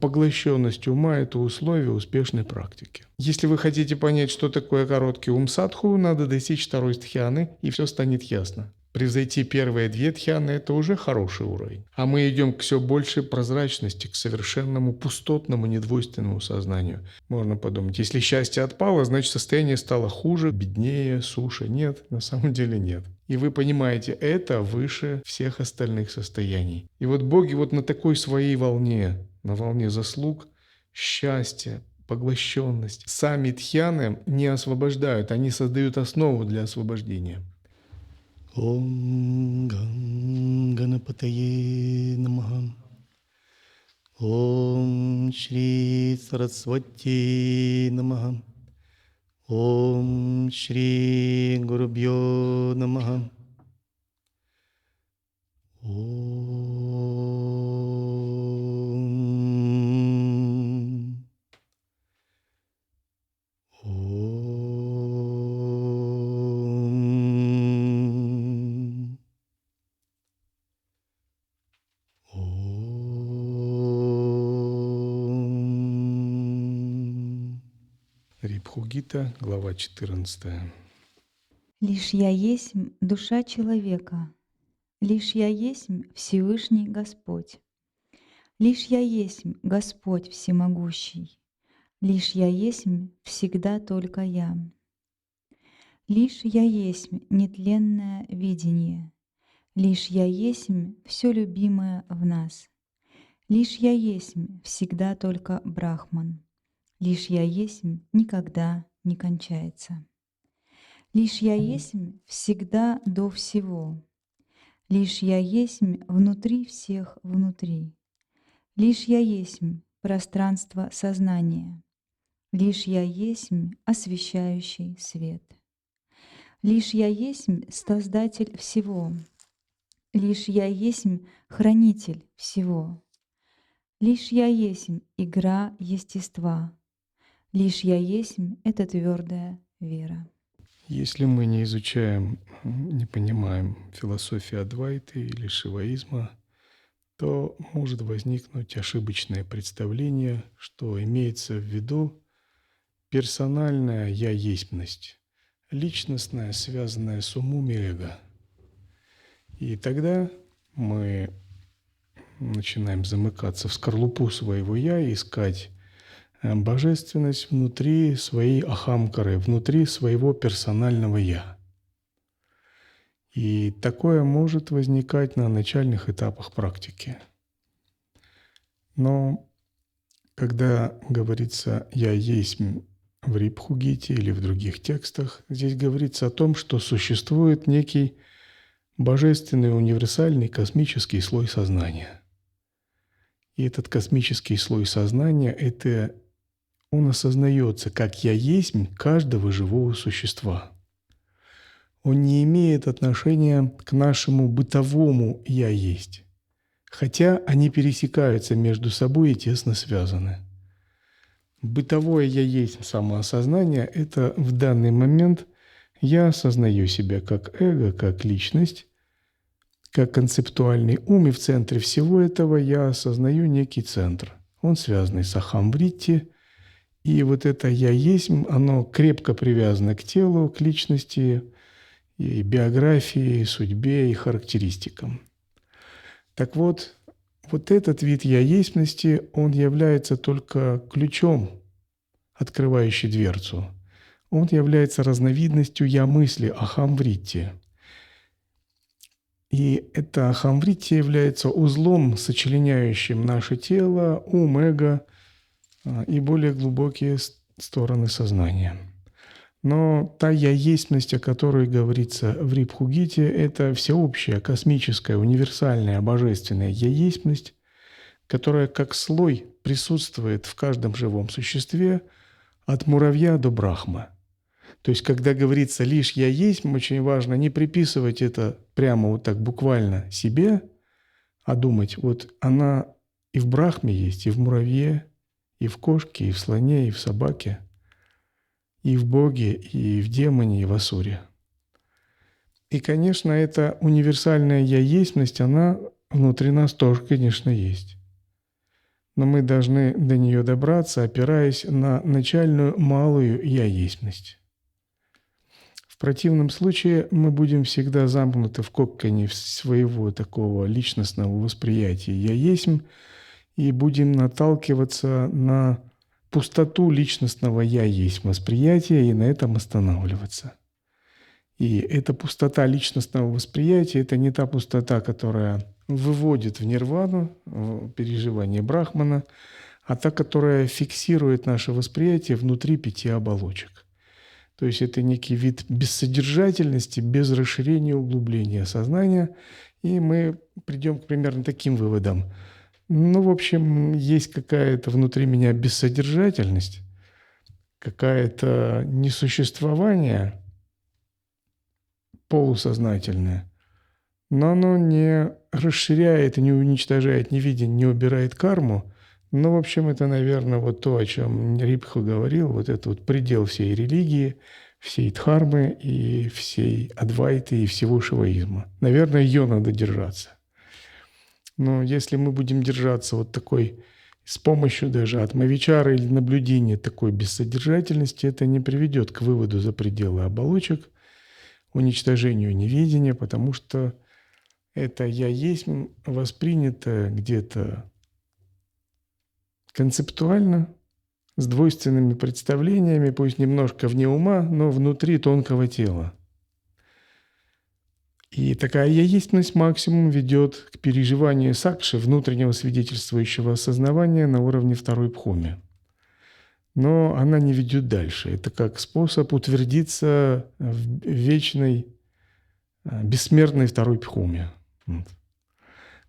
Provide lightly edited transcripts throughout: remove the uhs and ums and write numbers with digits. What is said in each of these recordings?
Поглощенность ума – это условие успешной практики. Если вы хотите понять, что такое короткий ум садху, надо достичь второй дхьяны, и все станет ясно. Превзойти первые две дхьяны – это уже хороший уровень. А мы идем к все большей прозрачности, к совершенному пустотному, недвойственному сознанию. Можно подумать, если счастье отпало, значит состояние стало хуже, беднее, суше. Нет, на самом деле нет. И вы понимаете, это выше всех остальных состояний. И вот боги вот на такой своей волне, на волне заслуг, счастья, поглощенность. Сами дхьяны не освобождают, они создают основу для освобождения. Ом Ганапатае Намаха. Ом Шри Сарасвати Намаха. Ом Шри Гурубьё Намаха. Рипхугита, глава 14. Лишь я есть душа человека, лишь я есть Всевышний Господь, лишь я есть Господь Всемогущий, лишь я есть всегда только я. Лишь я есть нетленное видение, лишь я есть все любимое в нас, лишь я есть всегда только Брахман, лишь я есть никогда не кончается. Лишь я есть всегда до всего, лишь я есть внутри всех внутри, лишь я есть пространство сознания, лишь я есть освещающий свет. Лишь я есть Создатель всего, лишь я есть Хранитель всего, лишь я есть игра естества, лишь я есть — это твердая вера. Если мы не изучаем, не понимаем философию Адвайты или шиваизма, то может возникнуть ошибочное представление, что имеется в виду персональная «я-есть-ность», личностная, связанная с умом и эго. И тогда мы начинаем замыкаться в скорлупу своего «я» и искать божественность внутри своей ахамкары, внутри своего персонального «я». И такое может возникать на начальных этапах практики. Но когда говорится «я есть» в Рипхугите или в других текстах, здесь говорится о том, что существует некий божественный универсальный космический слой сознания. И этот космический слой сознания – он осознается как «я есть» каждого живого существа. Он не имеет отношения к нашему бытовому «я есть», хотя они пересекаются между собой и тесно связаны. Бытовое «я есть» самоосознание – это в данный момент я осознаю себя как эго, как личность, как концептуальный ум, и в центре всего этого я осознаю некий центр. Он связанный с ахамвритти, и вот это «я есть», оно крепко привязано к телу, к личности, и биографии, и судьбе, и характеристикам. Так вот, вот этот вид «я-ественности», он является только ключом, открывающий дверцу. Он является разновидностью «я-мысли», ахамвритти. И это ахамвритти является узлом, сочленяющим наше тело, ум, эго и более глубокие стороны сознания. Но та «я-ественность», о которой говорится в Рипхугите, это всеобщая, космическая, универсальная, божественная «я-ественность», которая как слой присутствует в каждом живом существе от муравья до брахмы. То есть, когда говорится «лишь я есть», очень важно не приписывать это прямо вот так буквально себе, а думать, вот она и в брахме есть, и в муравье, и в кошке, и в слоне, и в собаке, и в боге, и в демоне, и в асуре. И, конечно, эта универсальная «я-ественность», она внутри нас тоже, конечно, есть. но мы должны до нее добраться, опираясь на начальную малую я-есьмость. В противном случае мы будем всегда замкнуты в коконе своего такого личностного восприятия «я-есмь» и будем наталкиваться на пустоту личностного «я-есть» восприятия и на этом останавливаться. И эта пустота личностного восприятия – это не та пустота, которая выводит в нирвану, в переживание Брахмана, а та, которая фиксирует наше восприятие внутри 5 оболочек. То есть это некий вид бессодержательности, без расширения и углубления сознания, и мы придем к примерно таким выводам. Ну, в общем, есть какая-то внутри меня бессодержательность, какое-то несуществование полусознательное, но оно не расширяет, не уничтожает, не видит, не убирает карму. Ну, в общем, это, наверное, вот то, о чем Рипха говорил, вот это вот предел всей религии, всей дхармы и всей адвайты и всего шиваизма. Наверное, ее надо держаться. Но если мы будем держаться вот такой, с помощью даже атмавичара или наблюдения такой бессодержательности, это не приведет к выводу за пределы оболочек, уничтожению неведения, потому что это «я есть» воспринято где-то концептуально, с двойственными представлениями, пусть немножко вне ума, но внутри тонкого тела. И такая я-естьность максимум ведет к переживанию сакши, внутреннего свидетельствующего осознавания на уровне второй бхуми. Но она не ведет дальше. Это как способ утвердиться в вечной, бессмертной второй бхуме.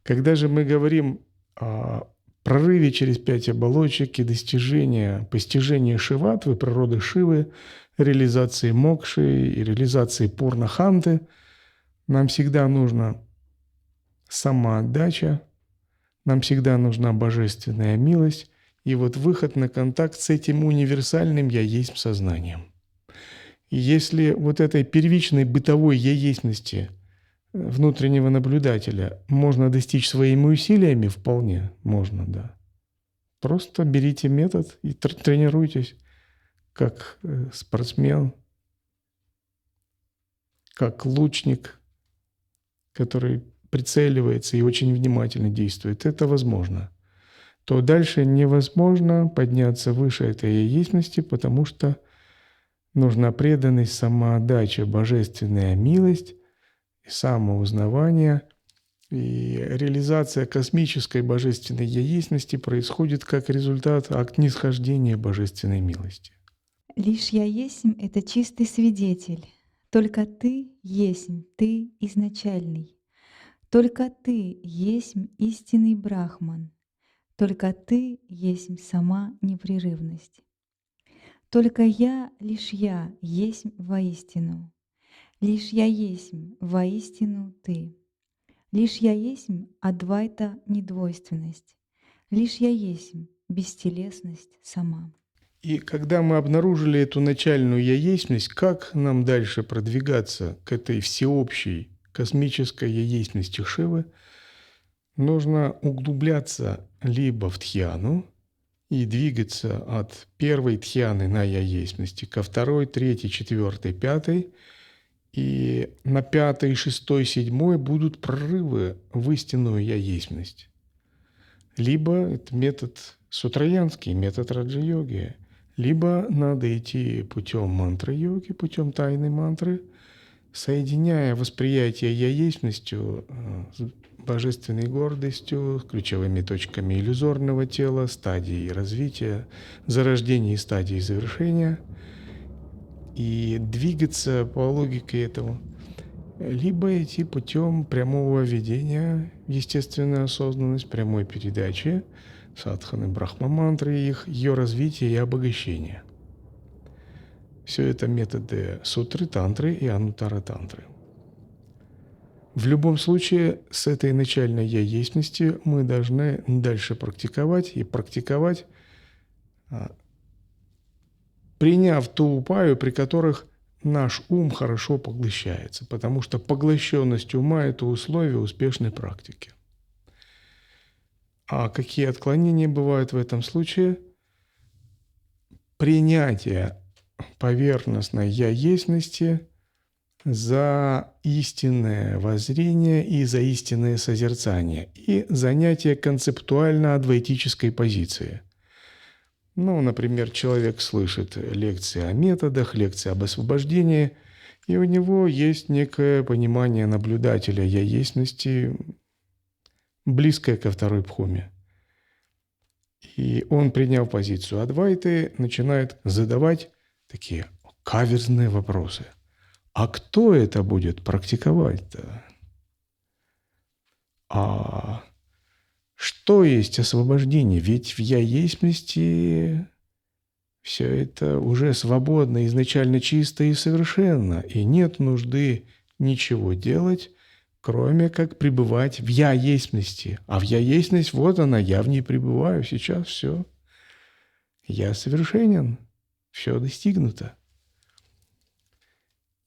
Когда же мы говорим о прорыве через 5 оболочек и постижении шиватвы, природы Шивы, реализации мокши и реализации пурнаханты, нам всегда нужна самоотдача, нам всегда нужна божественная милость и вот выход на контакт с этим универсальным «я есть» сознанием. И если вот этой первичной бытовой я-естьности внутреннего наблюдателя можно достичь своими усилиями, вполне можно, да. Просто берите метод и тренируйтесь как спортсмен, как лучник, который прицеливается и очень внимательно действует. Это возможно. То дальше невозможно подняться выше этой я-естьности, потому что нужна преданность, самоотдача, божественная милость, самоузнавание. И реализация космической божественной я-естьности происходит как результат акт нисхождения божественной милости. Лишь я есмь — это чистый свидетель. Только ты есмь, ты изначальный. Только ты есмь истинный Брахман. Только ты есмь сама непрерывность. Только лишь я есмь воистину. Лишь я есмь воистину ты. Лишь я есмь адвайта недвойственность. Лишь я есмь бестелесность сама. И когда мы обнаружили эту начальную я-естьность, как нам дальше продвигаться к этой всеобщей космической я-естьности Шивы? Нужно углубляться либо в тхьяну и двигаться от первой тхьяны на я-естьности ко второй, третьей, четвертой, пятой. И на 5, 6, 7 будут прорывы в истинную я-естьность. Либо это метод сутраянский, метод раджа-йоги, либо надо идти путем мантры-йоги, путем тайной мантры, соединяя восприятие я-естьностью с божественной гордостью, с ключевыми точками иллюзорного тела, стадии развития, зарождения и стадии завершения, и двигаться по логике этого, либо идти путем прямого введения в естественную осознанность, прямой передачи садханы брахма-мантры, ее развития и обогащения. Все это методы сутры, тантры и анутара-тантры. В любом случае, с этой начальной я-естьности мы должны дальше практиковать, приняв ту упаю, при которых наш ум хорошо поглощается, потому что поглощенность ума – это условие успешной практики. А какие отклонения бывают в этом случае? Принятие поверхностной я-есности за истинное воззрение и за истинное созерцание, и занятие концептуально-адвайтической позиции. Ну, например, человек слышит лекции о методах, лекции об освобождении, и у него есть некое понимание наблюдателя я-есности, близкое ко второй бхуме. И он, приняв позицию Адвайты, начинает задавать такие каверзные вопросы. А кто это будет практиковать-то? А что есть освобождение? Ведь в я-есмости все это уже свободно, изначально чисто и совершенно, и нет нужды ничего делать, кроме как пребывать в я-есмости. А в я-есмость, вот она, я в ней пребываю, сейчас все. Я совершенен, все достигнуто.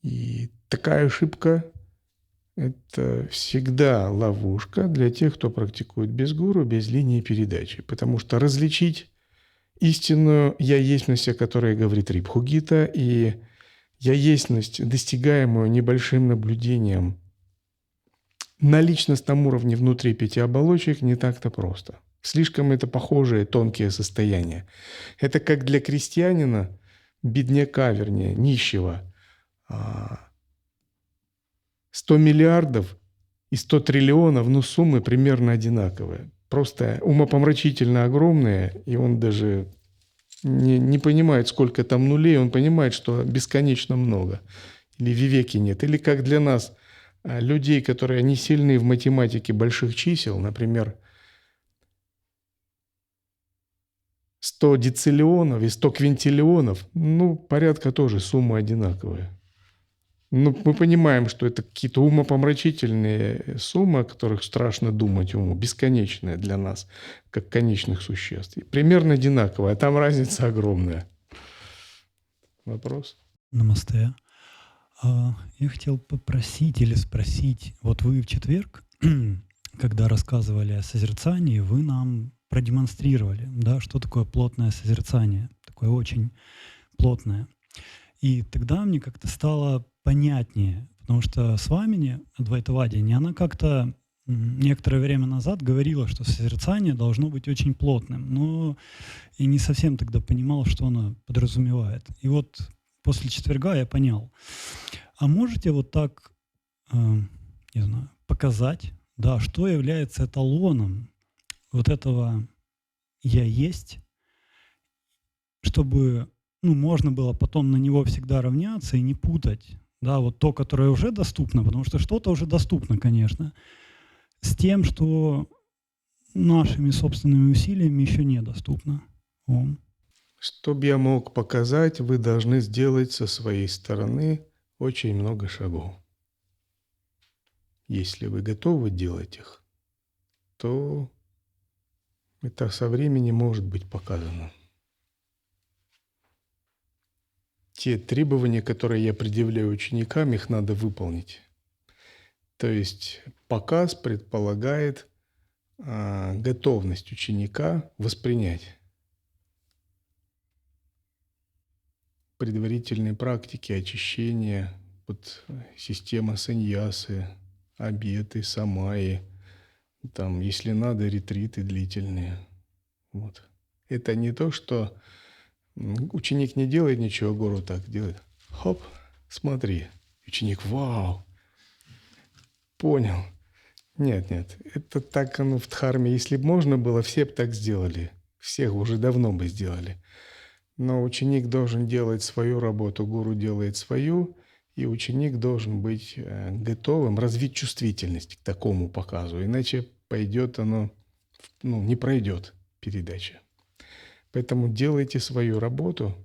И такая ошибка – это всегда ловушка для тех, кто практикует без гуру, без линии передачи. Потому что различить истинную я-есмость, о которой говорит Рипхугита, и я-есмость, достигаемую небольшим наблюдением на личностном уровне внутри 5 оболочек, не так-то просто. Слишком это похожие тонкие состояния. Это как для крестьянина, бедняка, вернее, нищего, 100 миллиардов и 100 триллионов, ну, суммы примерно одинаковые. Просто умопомрачительно огромные, и он даже не понимает, сколько там нулей, он понимает, что бесконечно много. Или вивеки нет. Или как для нас, людей, которые не сильны в математике больших чисел, например, 100 дециллионов и 100 квинтиллионов, ну, порядка тоже суммы одинаковые. Ну, мы понимаем, что это какие-то умопомрачительные суммы, о которых страшно думать уму, бесконечные для нас, как конечных существ. И примерно одинаковые, а там разница огромная. Вопрос? Намасте. Я хотел попросить или спросить, вот вы в четверг, когда рассказывали о созерцании, вы нам продемонстрировали, да, что такое плотное созерцание, такое очень плотное. И тогда мне как-то стало понятнее, потому что Свамини Адвайтавадини, она как-то некоторое время назад говорила, что созерцание должно быть очень плотным, но и не совсем тогда понимал, что она подразумевает. И вот после четверга я понял. А можете вот так, не знаю, показать, да, что является эталоном вот этого «я есть», чтобы можно было потом на него всегда равняться и не путать, да, вот то, которое уже доступно, потому что что-то уже доступно, конечно, с тем, что нашими собственными усилиями еще недоступно. Чтобы я мог показать, вы должны сделать со своей стороны очень много шагов. Если вы готовы делать их, то это со временем может быть показано. Те требования, которые я предъявляю ученикам, их надо выполнить. То есть показ предполагает готовность ученика воспринять предварительные практики очищения, вот система саньясы, обеты, самаи, там, если надо, ретриты длительные. Вот. Это не то, что ученик не делает ничего, гуру так делает. Хоп, смотри. Ученик, вау, понял. Нет, это так оно в дхарме. Если бы можно было, все бы так сделали. Всех уже давно бы сделали. Но ученик должен делать свою работу, гуру делает свою, и ученик должен быть готовым развить чувствительность к такому показу. Иначе пойдет оно, не пройдет передача. Поэтому делайте свою работу,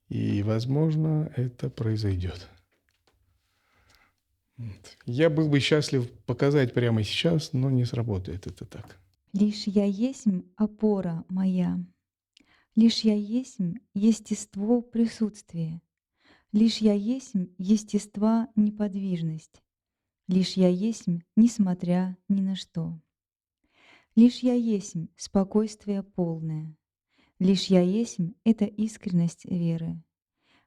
и, возможно, это произойдет. Я был бы счастлив показать прямо сейчас, но не сработает это так. Лишь я есмь опора моя, лишь я есмь естество присутствия, лишь я есмь естества неподвижность, лишь я есмь несмотря ни на что. Лишь я есмь спокойствие полное. Лишь я есмь — это искренность веры.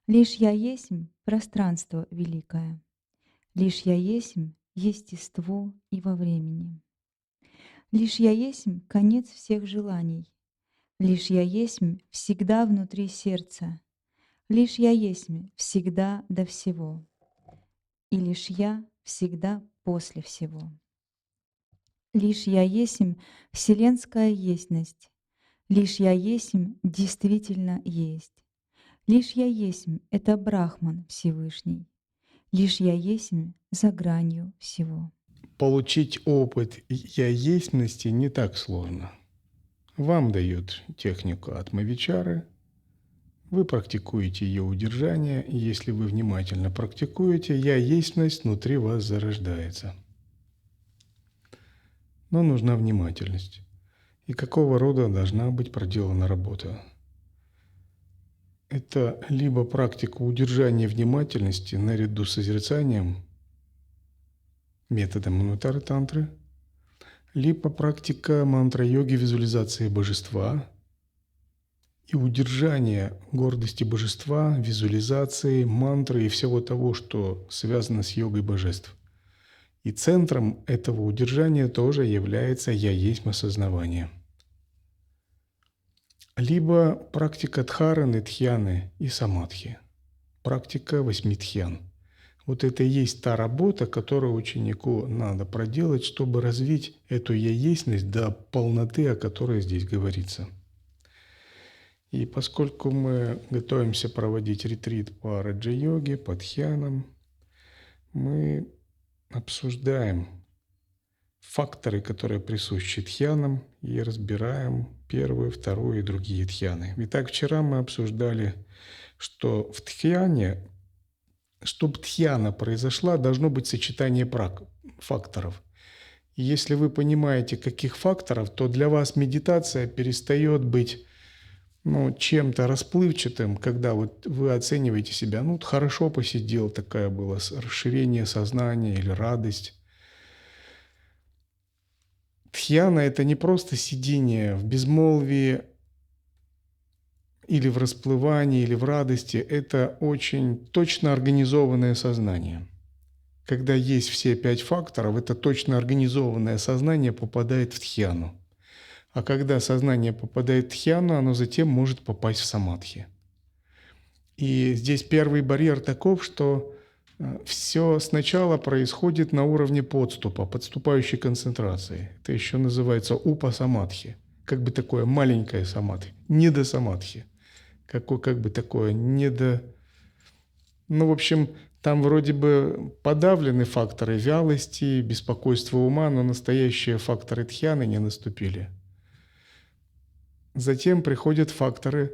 Лишь я есмь пространство великое. Лишь я есмь естество и во времени. Лишь я есмь конец всех желаний. Лишь я есмь всегда внутри сердца. Лишь я есмь всегда до всего. И лишь я всегда после всего. Лишь я есмь вселенская естность. Лишь я есмь действительно есть. Лишь я есмь — это Брахман Всевышний. Лишь я есмь за гранью всего. Получить опыт «я есмности» не так сложно. Вам дают технику Атмавичары, вы практикуете ее удержание, и если вы внимательно практикуете, «я есмность» внутри вас зарождается. Но нужна внимательность. И какого рода должна быть проделана работа? Это либо практика удержания внимательности наряду с созерцанием методом Манватара-тантры, либо практика мантра-йоги визуализации божества и удержания гордости божества, визуализации, мантры и всего того, что связано с йогой божеств. И центром этого удержания тоже является «я есть осознавание». Либо практика дхараны, дхьяны и самадхи. Практика 8 дхьян. Вот это и есть та работа, которую ученику надо проделать, чтобы развить эту «я-есть» до полноты, о которой здесь говорится. И поскольку мы готовимся проводить ретрит по раджа-йоге, по дхьянам, мы обсуждаем факторы, которые присущи дхьянам, и разбираем первую, вторую и другие дхьяны. Итак, вчера мы обсуждали, что в дхьяне, чтобы дхьяна произошла, должно быть сочетание факторов. И если вы понимаете, каких факторов, то для вас медитация перестает быть чем-то расплывчатым, когда вот вы оцениваете себя, хорошо посидел, такая была расширение сознания или радость. Дхьяна – это не просто сидение в безмолвии или в расплывании, или в радости. Это очень точно организованное сознание. Когда есть все 5 факторов, это точно организованное сознание попадает в дхьяну. А когда сознание попадает в дхьяну, оно затем может попасть в самадхи. И здесь первый барьер таков, что все сначала происходит на уровне подступа, подступающей концентрации. Это еще называется упа-самадхи. Как бы такое маленькое самадхи, недосамадхи. Как бы такое недо... в общем, там вроде бы подавлены факторы вялости, беспокойства ума, но настоящие факторы дхьяны не наступили. Затем приходят факторы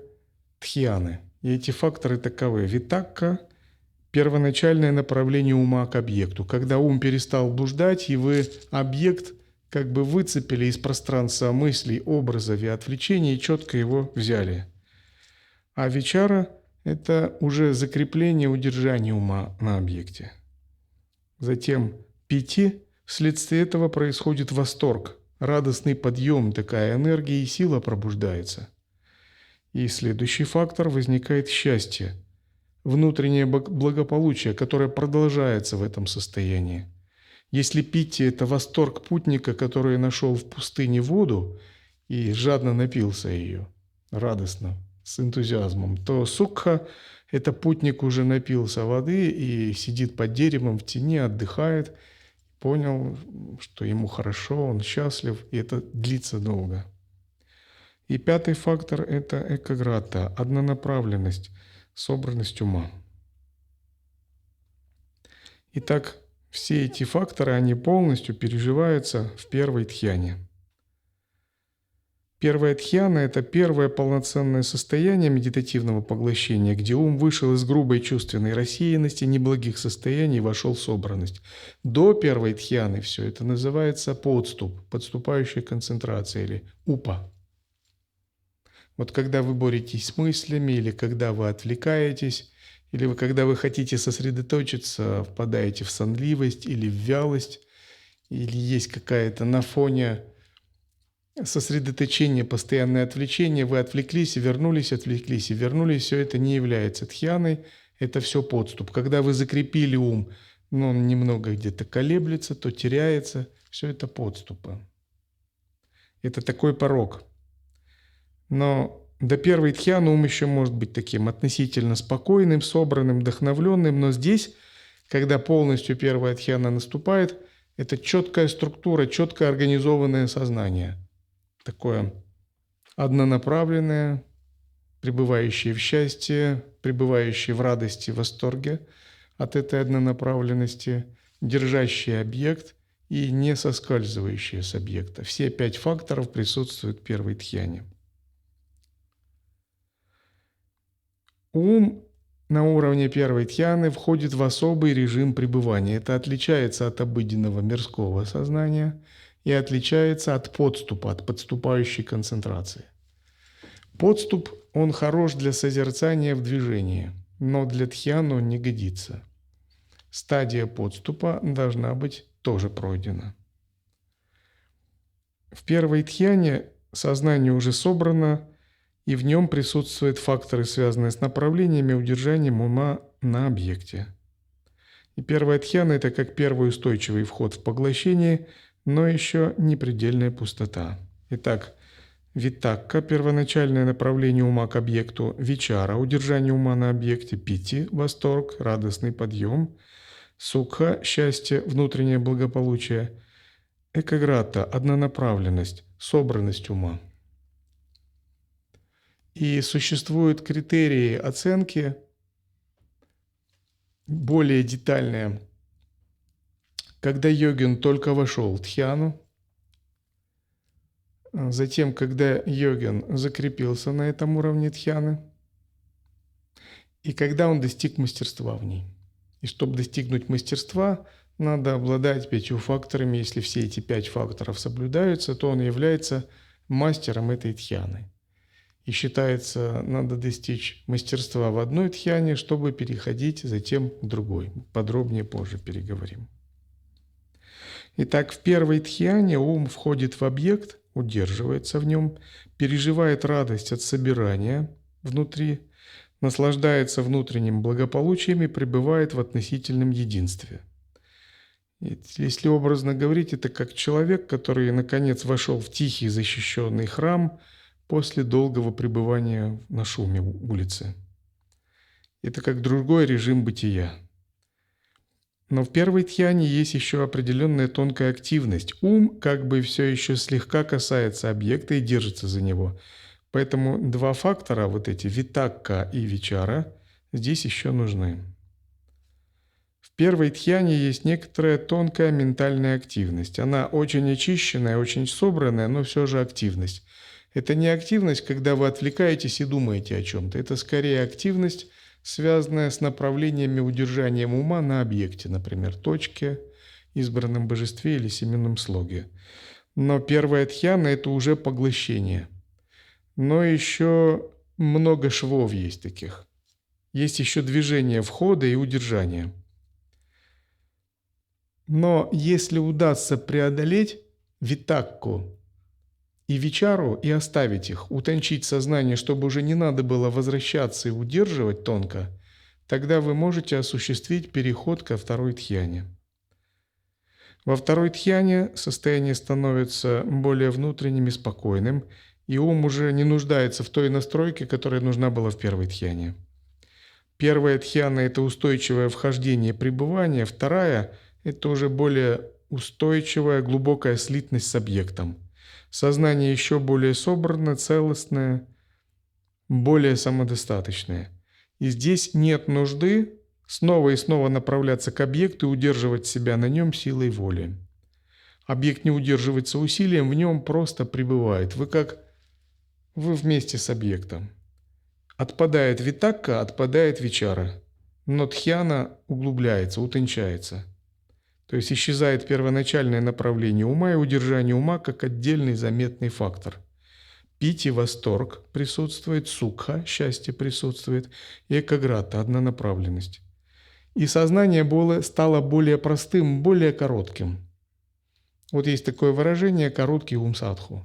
дхьяны. И эти факторы таковы. Витакка – первоначальное направление ума к объекту. Когда ум перестал блуждать, и вы объект как бы выцепили из пространства мыслей, образов и отвлечений и четко его взяли. А вичара – это уже закрепление, удержание ума на объекте. Затем пити, вследствие этого происходит восторг, радостный подъем, такая энергия и сила пробуждается. И следующий фактор – возникает счастье, внутреннее благополучие, которое продолжается в этом состоянии. Если питти – это восторг путника, который нашел в пустыне воду и жадно напился ее, радостно, с энтузиазмом, то сукха – это путник уже напился воды и сидит под деревом в тени, отдыхает, понял, что ему хорошо, он счастлив, и это длится долго. И 5 фактор – это экаграта, однонаправленность, собранность ума. Итак, все эти факторы, они полностью переживаются в первой дхьяне. Первая дхьяна – это первое полноценное состояние медитативного поглощения, где ум вышел из грубой чувственной рассеянности, неблагих состояний и вошел в собранность. До первой дхьяны все это называется подступ, подступающая концентрация или упа. Вот когда вы боретесь с мыслями, или когда вы отвлекаетесь, или когда вы хотите сосредоточиться, впадаете в сонливость или в вялость, или есть какая-то на фоне сосредоточение, постоянное отвлечение, вы отвлеклись и вернулись, отвлеклись и вернулись, все это не является дхьяной, это все подступ. Когда вы закрепили ум, но он немного где-то колеблется, то теряется, все это подступы. Это такой порог. Но до первой дхьяны ум еще может быть таким относительно спокойным, собранным, вдохновленным, но здесь, когда полностью первая дхьяна наступает, это четкая структура, четко организованное сознание. Такое однонаправленное, пребывающее в счастье, пребывающее в радости, в восторге от этой однонаправленности, держащий объект и не соскальзывающие с объекта. Все 5 факторов присутствуют в первой дхьяне. Ум на уровне первой дхьяны входит в особый режим пребывания. Это отличается от обыденного мирского сознания и отличается от подступа, от подступающей концентрации. Подступ, он хорош для созерцания в движении, но для дхьяны он не годится. Стадия подступа должна быть тоже пройдена. В первой дхьяне сознание уже собрано, и в нем присутствуют факторы, связанные с направлениями и удержанием ума на объекте. И первая дхьяна – это как первый устойчивый вход в поглощение, но еще не предельная пустота. Итак, витакка – первоначальное направление ума к объекту, вичара – удержание ума на объекте, пити – восторг, радостный подъем, сукха – счастье, внутреннее благополучие, экаграта – однонаправленность, собранность ума. И существуют критерии оценки более детальные. Когда йогин только вошел в дхьяну, затем, когда йогин закрепился на этом уровне дхьяны, и когда он достиг мастерства в ней. И чтобы достигнуть мастерства, надо обладать 5 факторами. Если все эти 5 факторов соблюдаются, то он является мастером этой дхьяны. И считается, надо достичь мастерства в одной дхьяне, чтобы переходить затем к другой. Подробнее позже переговорим. Итак, в первой дхьяне ум входит в объект, удерживается в нем, переживает радость от собирания внутри, наслаждается внутренним благополучием и пребывает в относительном единстве. Если образно говорить, это как человек, который наконец вошел в тихий защищенный храм после долгого пребывания на шуме улицы. Это как другой режим бытия. Но в первой дхьяне есть еще определенная тонкая активность. Ум как бы все еще слегка касается объекта и держится за него. Поэтому 2 фактора, вот эти витакка и вичара, здесь еще нужны. В первой дхьяне есть некоторая тонкая ментальная активность. Она очень очищенная, очень собранная, но все же активность. Это не активность, когда вы отвлекаетесь и думаете о чем-то. Это скорее активность, связанная с направлениями удержания ума на объекте, например, точке, избранном божестве или семенном слоге. Но первая дхьяна – это уже поглощение. Но еще много швов есть таких. Есть еще движение входа и удержания. Но если удастся преодолеть витакку и вичару и оставить их, утончить сознание, чтобы уже не надо было возвращаться и удерживать тонко, тогда вы можете осуществить переход ко второй дхьяне. Во второй дхьяне состояние становится более внутренним и спокойным, и ум уже не нуждается в той настройке, которая нужна была в первой дхьяне. Первая дхьяна – это устойчивое вхождение, пребывание, вторая – это уже более устойчивая, глубокая слитность с объектом. Сознание еще более собранное, целостное, более самодостаточное. И здесь нет нужды снова и снова направляться к объекту и удерживать себя на нем силой воли. Объект не удерживается усилием, в нем просто пребывает. Вы вместе с объектом. Отпадает витакка, отпадает вичара. Но дхьяна углубляется, утончается. То есть исчезает первоначальное направление ума и удержание ума как отдельный заметный фактор. Пити – восторг присутствует, сукха – счастье присутствует, и экаграта – однонаправленность. И сознание стало более простым, более коротким. Вот есть такое выражение «короткий ум садху».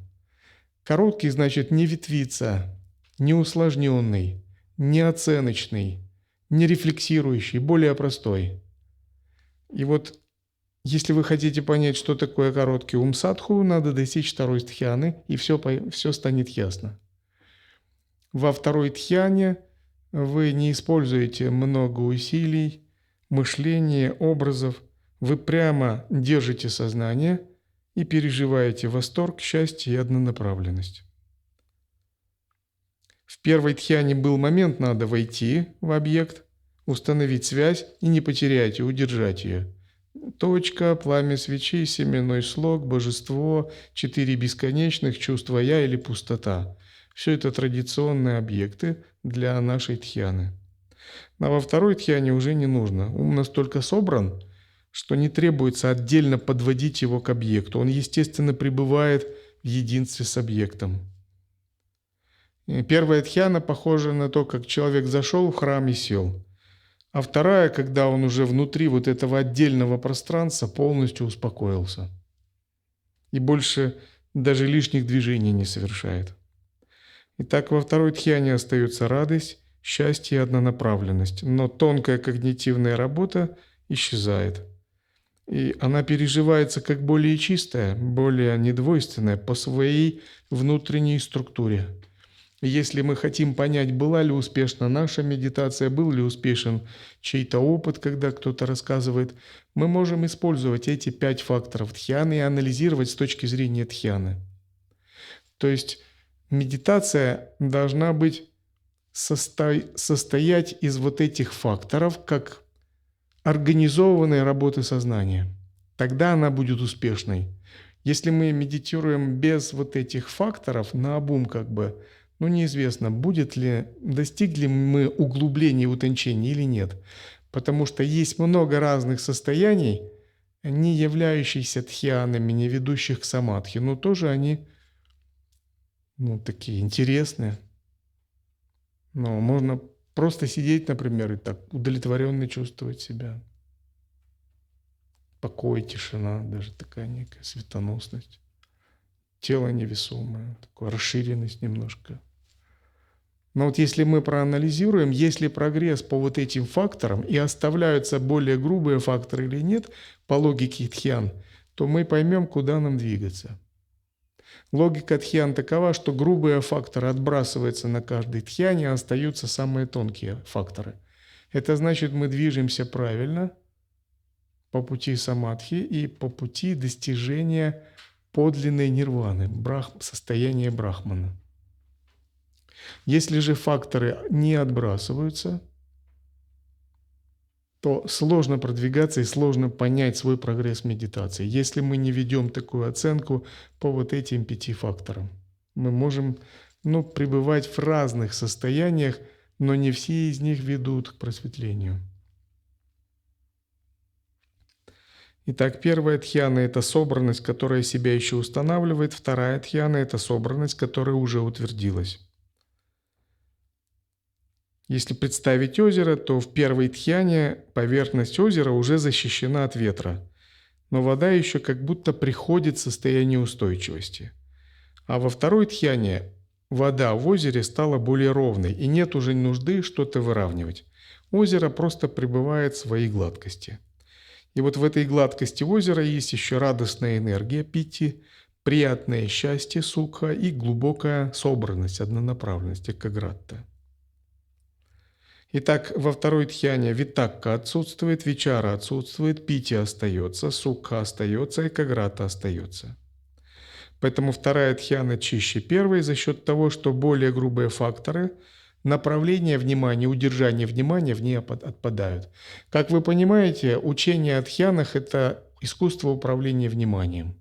Короткий значит не ветвиться, не усложненный, не оценочный, не рефлексирующий, более простой. И вот если вы хотите понять, что такое короткий ум садху, надо достичь второй тхьяны, и все станет ясно. Во второй тхьяне вы не используете много усилий, мышления, образов. Вы прямо держите сознание и переживаете восторг, счастье и однонаправленность. В первой тхьяне был момент, надо войти в объект, установить связь и не потерять, и удержать ее. Точка, пламя свечи, семенной слог, божество, 4 бесконечных, чувство «я» или пустота. Все это традиционные объекты для нашей тхьяны. А во второй тхьяне уже не нужно. Ум настолько собран, что не требуется отдельно подводить его к объекту. Он, естественно, пребывает в единстве с объектом. И первая тхьяна похожа на то, как человек зашел в храм и сел. А вторая, когда он уже внутри вот этого отдельного пространства полностью успокоился. И больше даже лишних движений не совершает. Итак, во второй тхьяне остается радость, счастье и однонаправленность. Но тонкая когнитивная работа исчезает. И она переживается как более чистая, более недвойственная по своей внутренней структуре. Если мы хотим понять, была ли успешна наша медитация, был ли успешен чей-то опыт, когда кто-то рассказывает, мы можем использовать эти 5 факторов тхьяны и анализировать с точки зрения тхьяны. То есть медитация должна быть состоять из вот этих факторов, как организованной работы сознания. Тогда она будет успешной. Если мы медитируем без вот этих факторов, наобум как бы, неизвестно, достигли мы углубления и утончения или нет. Потому что есть много разных состояний, не являющихся тхьянами, не ведущих к самадхи, но тоже они такие интересные. Но можно просто сидеть, например, и так удовлетворенно чувствовать себя. Покой, тишина, даже такая некая светоносность. Тело невесомое, такая расширенность немножко. Но вот если мы проанализируем, есть ли прогресс по вот этим факторам и оставляются более грубые факторы или нет, по логике тхьян, то мы поймем, куда нам двигаться. Логика тхьян такова, что грубые факторы отбрасываются на каждой тхьяне, а остаются самые тонкие факторы. Это значит, мы движемся правильно по пути самадхи и по пути достижения подлинной нирваны, состояния брахмана. Если же факторы не отбрасываются, то сложно продвигаться и сложно понять свой прогресс медитации. Если мы не ведем такую оценку по вот этим 5 факторам, мы можем пребывать в разных состояниях, но не все из них ведут к просветлению. Итак, первая тхьяна – это собранность, которая себя еще устанавливает. Вторая тхьяна – это собранность, которая уже утвердилась. Если представить озеро, то в первой тхьяне поверхность озера уже защищена от ветра, но вода еще как будто приходит в состояние устойчивости. А во второй тхьяне вода в озере стала более ровной, и нет уже нужды что-то выравнивать. Озеро просто пребывает в своей гладкости. И вот в этой гладкости озера есть еще радостная энергия питти, приятное счастье сукха и глубокая собранность, однонаправленность экагратта. Итак, во второй тхьяне витакка отсутствует, вичара отсутствует, питти остается, сукха остается, экаграта остается. Поэтому вторая тхьяна чище первой за счет того, что более грубые факторы, направление внимания, удержание внимания в ней отпадают. Как вы понимаете, учение о тхьянах – это искусство управления вниманием.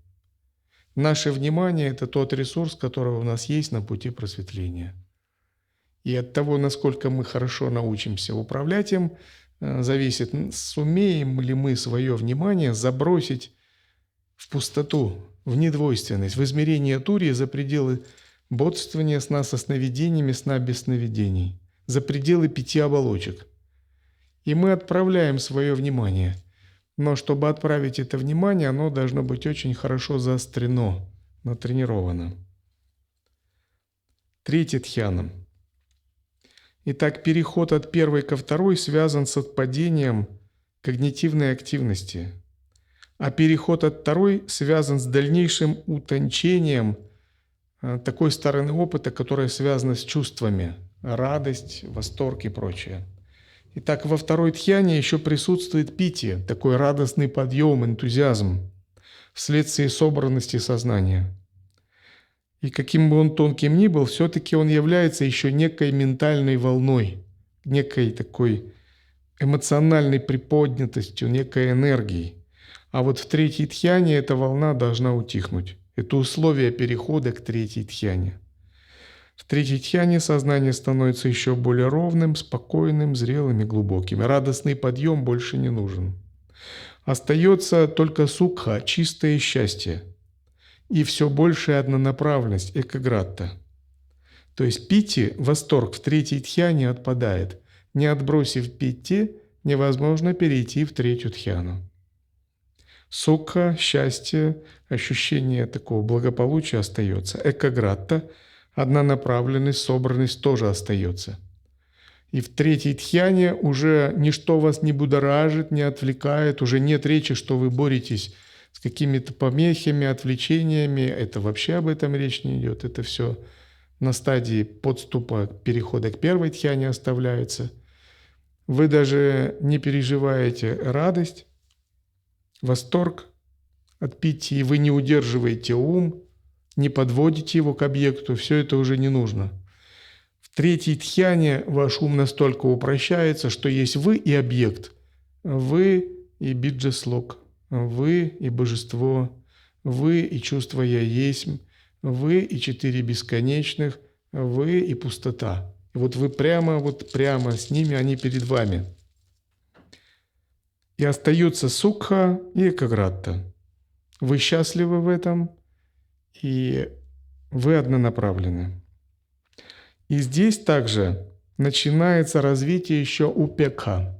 Наше внимание – это тот ресурс, который у нас есть на пути просветления. И от того, насколько мы хорошо научимся управлять им, зависит, сумеем ли мы свое внимание забросить в пустоту, в недвойственность, в измерение турии за пределы бодствования сна со сновидениями, сна без сновидений, за пределы 5 оболочек. И мы отправляем свое внимание. Но чтобы отправить это внимание, оно должно быть очень хорошо заострено, натренировано. третья дхьяна. Итак, переход от первой ко второй связан с отпадением когнитивной активности, а переход от второй связан с дальнейшим утончением такой стороны опыта, которая связана с чувствами, радость, восторг и прочее. Итак, во второй дхьяне еще присутствует пити, такой радостный подъем, энтузиазм вследствие собранности сознания. И каким бы он тонким ни был, все-таки он является еще некой ментальной волной, некой такой эмоциональной приподнятостью, некой энергией. А вот в третьей дхьяне эта волна должна утихнуть. Это условие перехода к третьей дхьяне. В третьей дхьяне сознание становится еще более ровным, спокойным, зрелым и глубоким. Радостный подъем больше не нужен. Остается только сукха, чистое счастье. И все большая однонаправленность, экагратта. То есть пити, восторг в третьей дхьяне отпадает. Не отбросив пити, невозможно перейти в третью дхьяну. Сукха, счастье, ощущение такого благополучия остается. Экагратта, однонаправленность, собранность тоже остается. И в третьей дхьяне уже ничто вас не будоражит, не отвлекает, уже нет речи, что вы боретесь с какими-то помехами, отвлечениями. Это вообще об этом речь не идет. Это все на стадии подступа перехода к первой дхьяне оставляется. Вы даже не переживаете радость, восторг от пити, вы не удерживаете ум, не подводите его к объекту, все это уже не нужно. В третьей дхьяне ваш ум настолько упрощается, что есть вы и объект, вы и биджа-слок, вы и божество, вы и чувство «я есмь», вы и четыре бесконечных, вы и пустота. И вот вы прямо с ними, они перед вами. И остаются сукха и экагратта. Вы счастливы в этом, и вы однонаправлены. И здесь также начинается развитие еще упекха.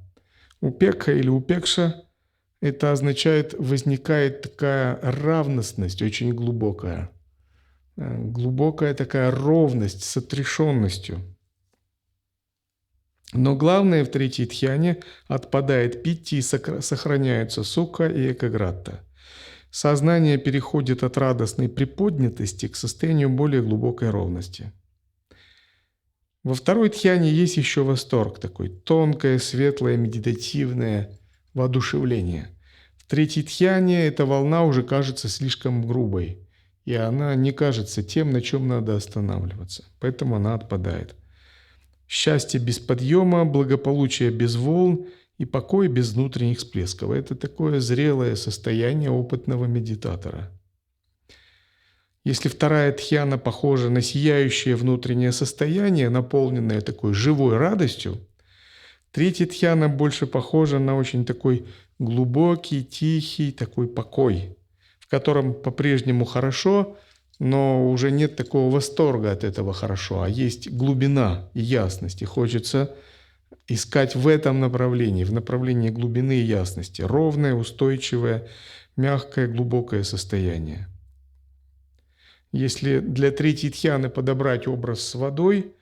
Упекха или упекша – это означает, возникает такая равностность, очень глубокая. Глубокая такая ровность с отрешенностью. Но главное в третьей дхьяне отпадает питти и сохраняются сукха и экагратта. Сознание переходит от радостной приподнятости к состоянию более глубокой ровности. Во второй дхьяне есть еще восторг, такой тонкое, светлое, медитативное воодушевление. В третьей дхьяне эта волна уже кажется слишком грубой, и она не кажется тем, на чем надо останавливаться, поэтому она отпадает. Счастье без подъема, благополучие без волн и покой без внутренних всплесков. Это такое зрелое состояние опытного медитатора. Если вторая дхьяна похожа на сияющее внутреннее состояние, наполненное такой живой радостью, третья дхьяна больше похожа на очень такой глубокий, тихий такой покой, в котором по-прежнему хорошо, но уже нет такого восторга от этого хорошо, а есть глубина и ясность. И хочется искать в этом направлении, в направлении глубины и ясности, ровное, устойчивое, мягкое, глубокое состояние. Если для третьей дхьяны подобрать образ с водой,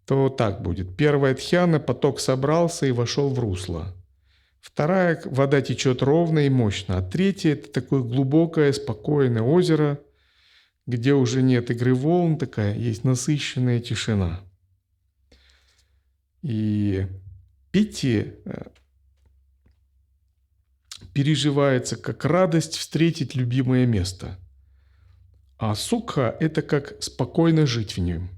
то так будет. Первая дхьяна, поток собрался и вошел в русло. Вторая, вода течет ровно и мощно. А третья – это такое глубокое, спокойное озеро, где уже нет игры волн, такая есть насыщенная тишина. И питти переживается как радость встретить любимое место. А сукха – это как спокойно жить в нем.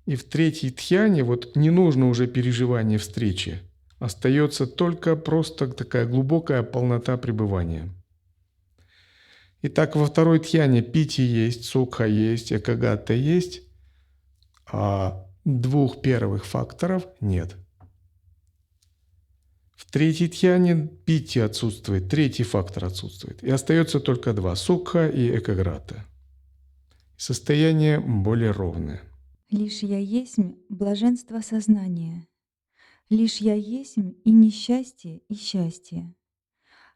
И в третьей дхьяне не нужно уже переживание встречи. Остается только просто такая глубокая полнота пребывания. Итак, во второй дхьяне питти есть, сукха есть, экагатта есть, а двух первых факторов нет. В третьей дхьяне питти отсутствует, третий фактор отсутствует. И остается только два – сукха и экагратта. Состояние более ровное. Лишь я есмь блаженство сознания. Лишь я есмь и несчастье, и счастье.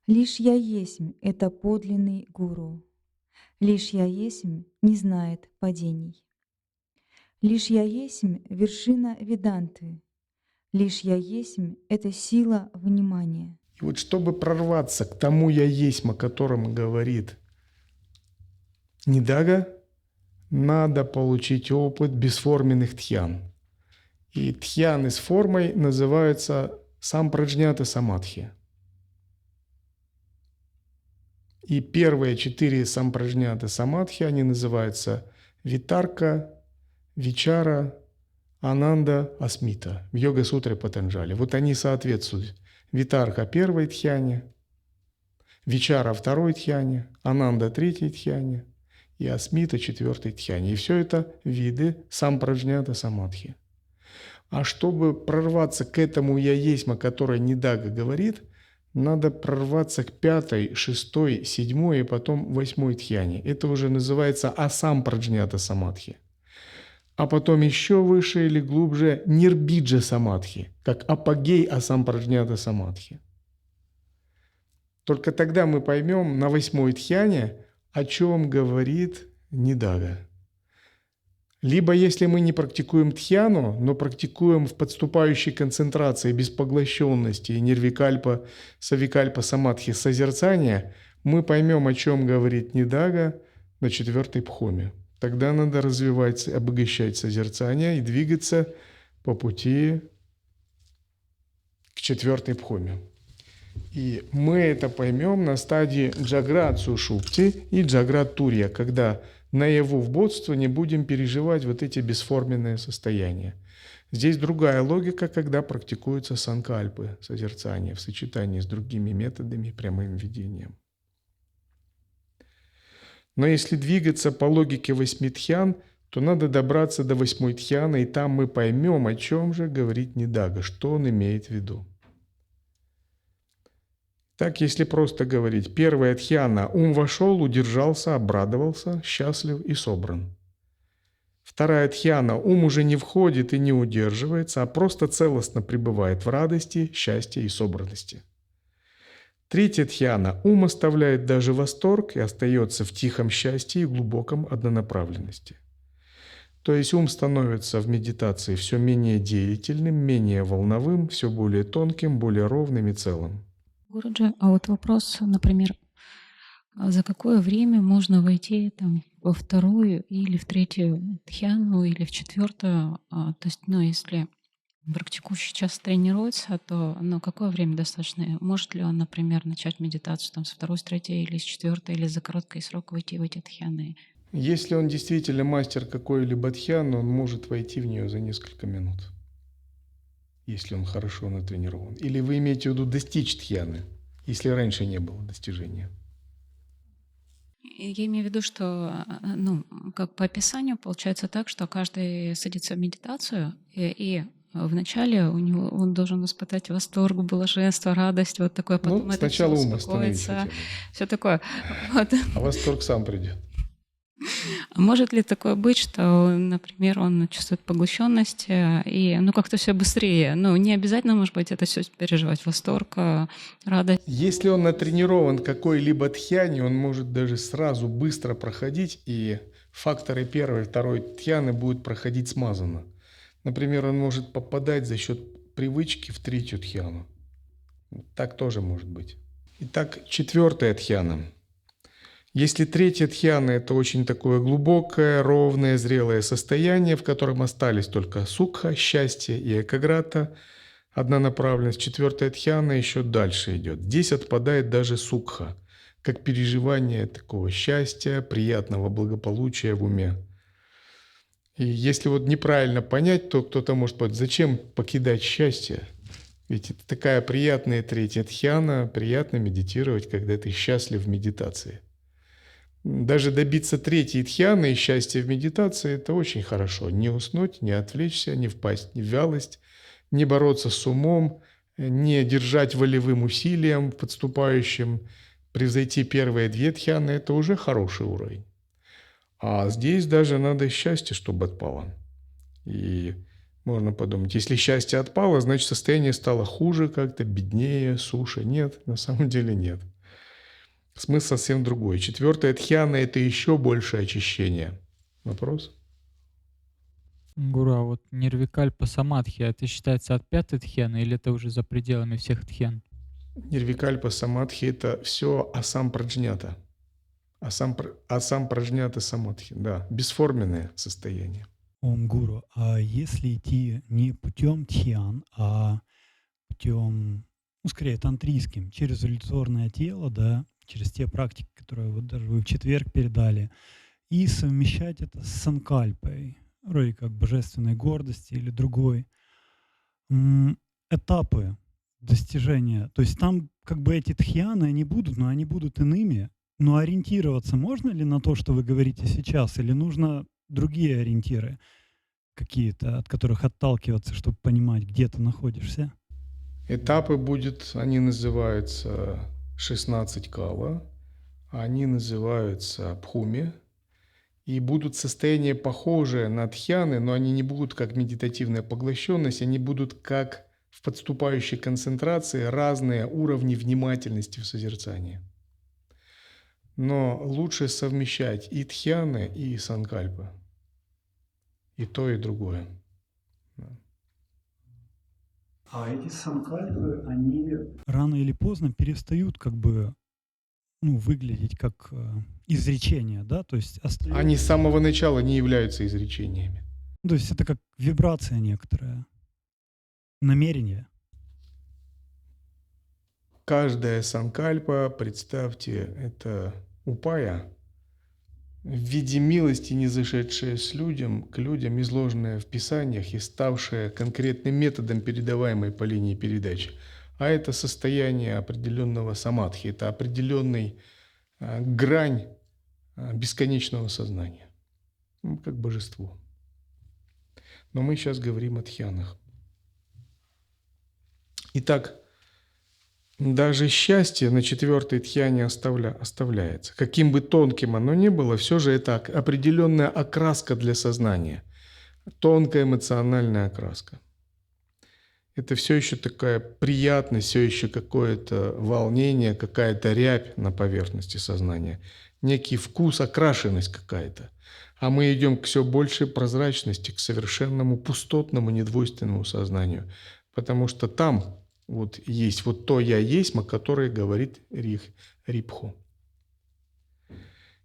Лишь я есмь — это подлинный гуру. Лишь я есмь не знает падений. Лишь я есмь — вершина Веданты. Лишь я есмь — это сила внимания. И вот чтобы прорваться к тому «я есть», о котором говорит Нидага, надо получить опыт бесформенных тхьян. И тхьяны с формой называются сампраджнята самадхи. И первые 4 сампраджнята самадхи, они называются витарка, вичара, ананда, асмита в йога-сутре Патанджали. Вот они соответствуют. Витарка первой тхьяне, вичара второй тхьяне, ананда третьей тхьяне и асмита четвертой тхьяне. И все это виды сампраджнята самадхи. А чтобы прорваться к этому «я есть», о котором Нидага говорит, надо прорваться к 5, 6, 7 и потом 8 тхьяне. Это уже называется асампраджнята самадхи. А потом еще выше или глубже нирбиджа самадхи, как апогей асампраджнята самадхи. Только тогда мы поймем на 8 тхьяне, о чем говорит Нидага. Либо если мы не практикуем тхьяну, но практикуем в подступающей концентрации, без поглощенности и нирвикальпа, савикальпа, самадхи, созерцания, мы поймем, о чем говорит Нидага на 4 пхоме. Тогда надо развивать, обогащать созерцание и двигаться по пути к 4 пхоме. И мы это поймем на стадии джаграт сушупти и джаграт турья, когда наяву в бодствовании будем переживать вот эти бесформенные состояния. Здесь другая логика, когда практикуются санкальпы, созерцание в сочетании с другими методами, прямым видением. Но если двигаться по логике 8 тхьян, то надо добраться до 8 тхьяны, и там мы поймем, о чем же говорит Нидага, что он имеет в виду. Так, если просто говорить, первая тхьяна – ум вошел, удержался, обрадовался, счастлив и собран. Вторая тхьяна – ум уже не входит и не удерживается, а просто целостно пребывает в радости, счастье и собранности. Третья тхьяна – ум оставляет даже восторг и остается в тихом счастье и глубоком однонаправленности. То есть ум становится в медитации все менее деятельным, менее волновым, все более тонким, более ровным и целым. Гуруджи, а вот вопрос, например, за какое время можно войти там во 2 или в 3 тхьяну или в 4? То есть, если практикующий часто тренируется, то какое время достаточно? Может ли он, например, начать медитацию там, с 2, с 3 или с 4, или за короткий срок войти в эти тхьяны? Если он действительно мастер какой-либо тхьяны, он может войти в нее за несколько минут, если он хорошо натренирован. Или вы имеете в виду достичь тхьяны, если раньше не было достижения? Я имею в виду, что, как по описанию получается так, что каждый садится в медитацию, и вначале он должен испытать восторг, блаженство, радость, вот такое, потом это сначала все ум остановить успокоится, хотя бы. все такое. Вот. А восторг сам придет. А может ли такое быть, что, например, он чувствует поглощенность и как-то все быстрее? Не обязательно, может быть, это все переживать, восторг, радость. Если он натренирован какой-либо тхьяне, он может даже сразу быстро проходить, и факторы 1, 2 тхьяны будут проходить смазанно. Например, он может попадать за счет привычки в 3 тхьяну. Так тоже может быть. Итак, 4 тхьяна. Если 3 тхьяна – это очень такое глубокое, ровное, зрелое состояние, в котором остались только сукха, счастье и экаграта, однонаправленность, 4 тхьяна еще дальше идет. Здесь отпадает даже сукха, как переживание такого счастья, приятного благополучия в уме. И если неправильно понять, то кто-то может подумать, зачем покидать счастье? Ведь это такая приятная 3 тхьяна, приятно медитировать, когда ты счастлив в медитации. Даже добиться 3 тхьяны и счастья в медитации – это очень хорошо. Не уснуть, не отвлечься, не впасть в вялость, не бороться с умом, не держать волевым усилием подступающим. Превзойти первые 2 тхьяны – это уже хороший уровень. А здесь даже надо счастье, чтобы отпало. И можно подумать, если счастье отпало, значит состояние стало хуже как-то, беднее, суше. Нет, на самом деле нет. Смысл совсем другой. 4 тхьяна – это еще большее очищение. Вопрос? Гуру, а вот нирвикальпа самадхи, это считается от пятой тхьяны или это уже за пределами всех тхьян? Нирвикальпа самадхи – это все асам праджнята. Асам праджнята самадхи, да, бесформенное состояние. Ом Гуру, а если идти не путем тхьян, а путем, ну, скорее, тантрийским, через иллюзорное тело, да, через те практики, которые вот даже вы в четверг передали, и совмещать это с санкальпой, вроде как божественной гордости или другой, этапы достижения. То есть там как бы эти тхьяны, они будут, но они будут иными. Но ориентироваться можно ли на то, что вы говорите сейчас, или нужно другие ориентиры какие-то, от которых отталкиваться, чтобы понимать, где ты находишься? Этапы будут, они называются 16 кала, они называются бхуми, и будут состояния похожие на тхьяны, но они не будут как медитативная поглощенность, они будут как в подступающей концентрации разные уровни внимательности в созерцании. Но лучше совмещать и тхьяны, и санкальпы. И то, и другое. А эти санкальпы, они рано или поздно перестают как бы, ну, выглядеть как изречения, да? То есть Они с самого начала не являются изречениями. То есть это как вибрация некоторая, намерение. Каждая санкальпа, представьте, это упая, в виде милости, низошедшая к людям, изложенная в Писаниях и ставшая конкретным методом, передаваемой по линии передачи. А это состояние определенного самадхи, это определенный грань бесконечного сознания, как божество. Но мы сейчас говорим о тхьянах. Итак, даже счастье на четвертой тхьяне оставляется. Каким бы тонким оно ни было, все же это определенная окраска для сознания. Тонкая эмоциональная окраска. Это все еще такая приятность, все еще какое-то волнение, какая-то рябь на поверхности сознания. Некий вкус, окрашенность какая-то. А мы идем к все большей прозрачности, к совершенному пустотному, недвойственному сознанию. Потому что там вот есть вот то «я есть», о которой говорит Рипху.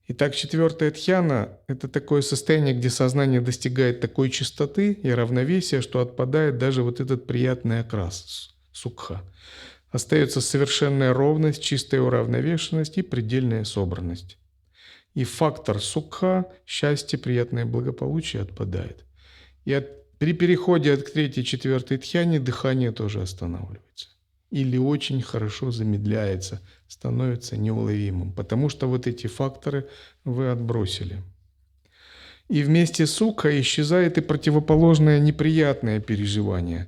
Итак, четвертая тхьяна – это такое состояние, где сознание достигает такой чистоты и равновесия, что отпадает даже вот этот приятный окрас – сукха. Остается совершенная ровность, чистая уравновешенность и предельная собранность. И фактор сукха – счастье, приятное благополучие – отпадает. И при переходе от третьей и четвертой тхьяне дыхание тоже останавливается. Или очень хорошо замедляется, становится неуловимым, потому что вот эти факторы вы отбросили. И вместе с сукхой исчезает и противоположное неприятное переживание.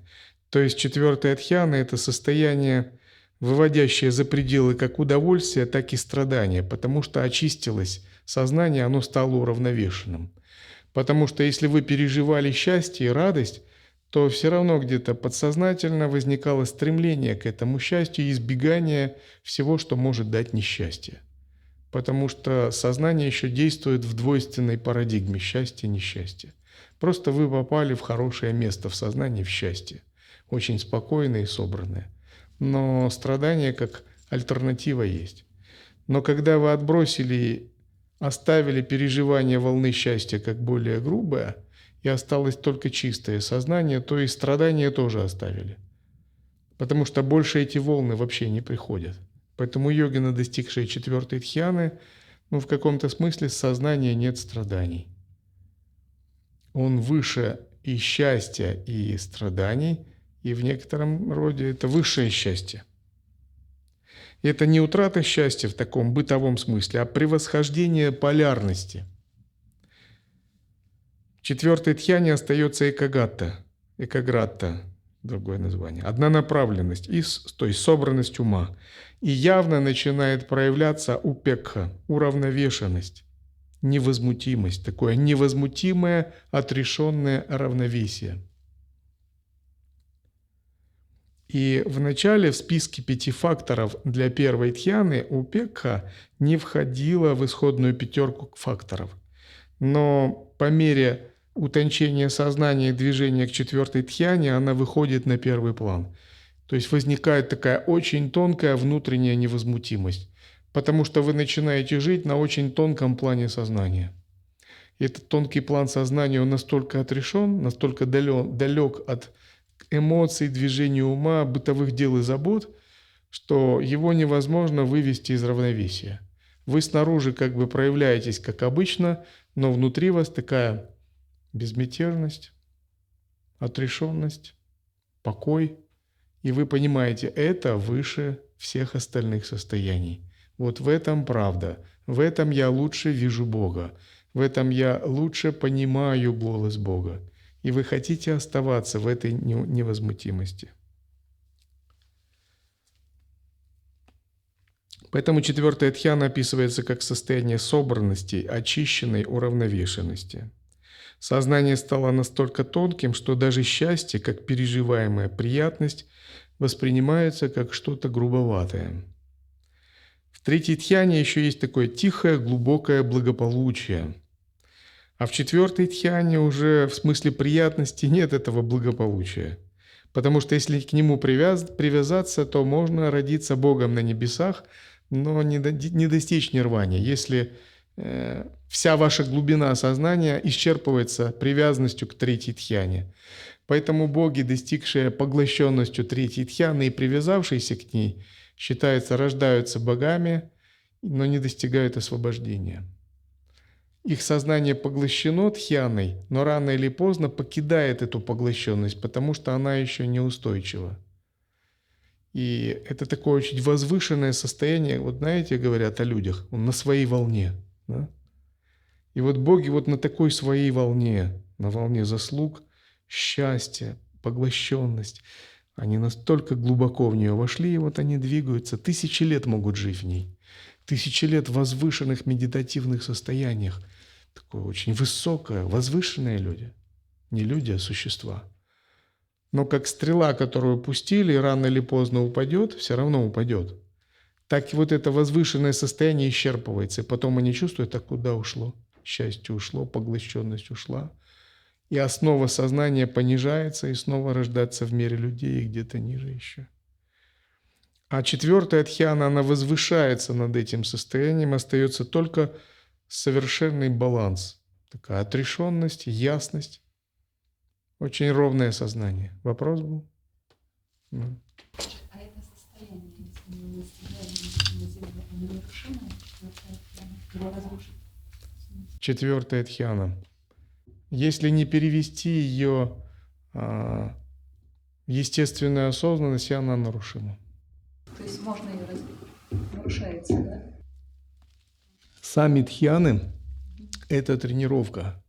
То есть четвертая тхьяна – это состояние, выводящее за пределы как удовольствия, так и страдания, потому что очистилось сознание, оно стало уравновешенным. Потому что если вы переживали счастье и радость, то все равно где-то подсознательно возникало стремление к этому счастью и избегание всего, что может дать несчастье. Потому что сознание еще действует в двойственной парадигме счастья-несчастья. Просто вы попали в хорошее место в сознании, в счастье. Очень спокойное и собранное. Но страдание как альтернатива есть. Но когда вы отбросили, оставили переживание волны счастья как более грубое, и осталось только чистое сознание, то и страдания тоже оставили. Потому что больше эти волны вообще не приходят. Поэтому йогина, достигшая четвертой тхьяны, в каком-то смысле сознания нет страданий. Он выше и счастья, и страданий, и в некотором роде это высшее счастье. И это не утрата счастья в таком бытовом смысле, а превосхождение полярности. В четвертой тхьяне остается экагратта, другое название, однонаправленность, то есть собранность ума. И явно начинает проявляться упекха, уравновешенность, невозмутимость, такое невозмутимое, отрешенное равновесие. И в начале в списке 5 факторов для первой тхьяны упекха не входила в исходную 5 факторов. Но по мере утончение сознания и движение к четвертой тхьяне, она выходит на первый план. То есть возникает такая очень тонкая внутренняя невозмутимость, потому что вы начинаете жить на очень тонком плане сознания. И этот тонкий план сознания, он настолько отрешен, настолько далек от эмоций, движения ума, бытовых дел и забот, что его невозможно вывести из равновесия. Вы снаружи как бы проявляетесь как обычно, но внутри вас такая безмятежность, отрешенность, покой. И вы понимаете, это выше всех остальных состояний. Вот в этом правда. В этом я лучше вижу Бога. В этом я лучше понимаю голос Бога. И вы хотите оставаться в этой невозмутимости. Поэтому четвертая тхьяна описывается как состояние собранности, очищенной уравновешенности. Сознание стало настолько тонким, что даже счастье, как переживаемая приятность, воспринимается как что-то грубоватое. В третьей тхьяне еще есть такое тихое, глубокое благополучие. А в четвертой тхьяне уже в смысле приятности нет этого благополучия. Потому что если к нему привязаться, то можно родиться Богом на небесах, но не достичь нирвани, если вся ваша глубина сознания исчерпывается привязанностью к третьей тхьяне. Поэтому боги, достигшие поглощенностью третьей тхьяны и привязавшиеся к ней, считается, рождаются богами, но не достигают освобождения. Их сознание поглощено тхьяной, но рано или поздно покидает эту поглощенность, потому что она еще неустойчива. И это такое очень возвышенное состояние, вот знаете, говорят о людях, он на своей волне. Да? И вот боги вот на такой своей волне, на волне заслуг, счастья, поглощенность, они настолько глубоко в нее вошли, и вот они двигаются, 1000 лет могут жить в ней. 1000 лет в возвышенных медитативных состояниях. Такое очень высокое, возвышенные люди. Не люди, а существа. Но как стрела, которую пустили, рано или поздно упадет, все равно упадет. Так и вот это возвышенное состояние исчерпывается. И потом они чувствуют, так куда ушло. Счастье ушло, поглощенность ушла. И основа сознания понижается, и снова рождаться в мире людей и где-то ниже еще. А четвертая тхьяна, она возвышается над этим состоянием, остается только совершенный баланс. Такая отрешенность, ясность. Очень ровное сознание. Вопрос был? Ну. А это состояние, если мы достигаем нерушимое, его разрушить? Четвертая тхьяна. Если не перевести ее в естественную осознанность, она нарушима. То есть можно ее развить? Нарушается, да? Сами тхьяны – это тренировка.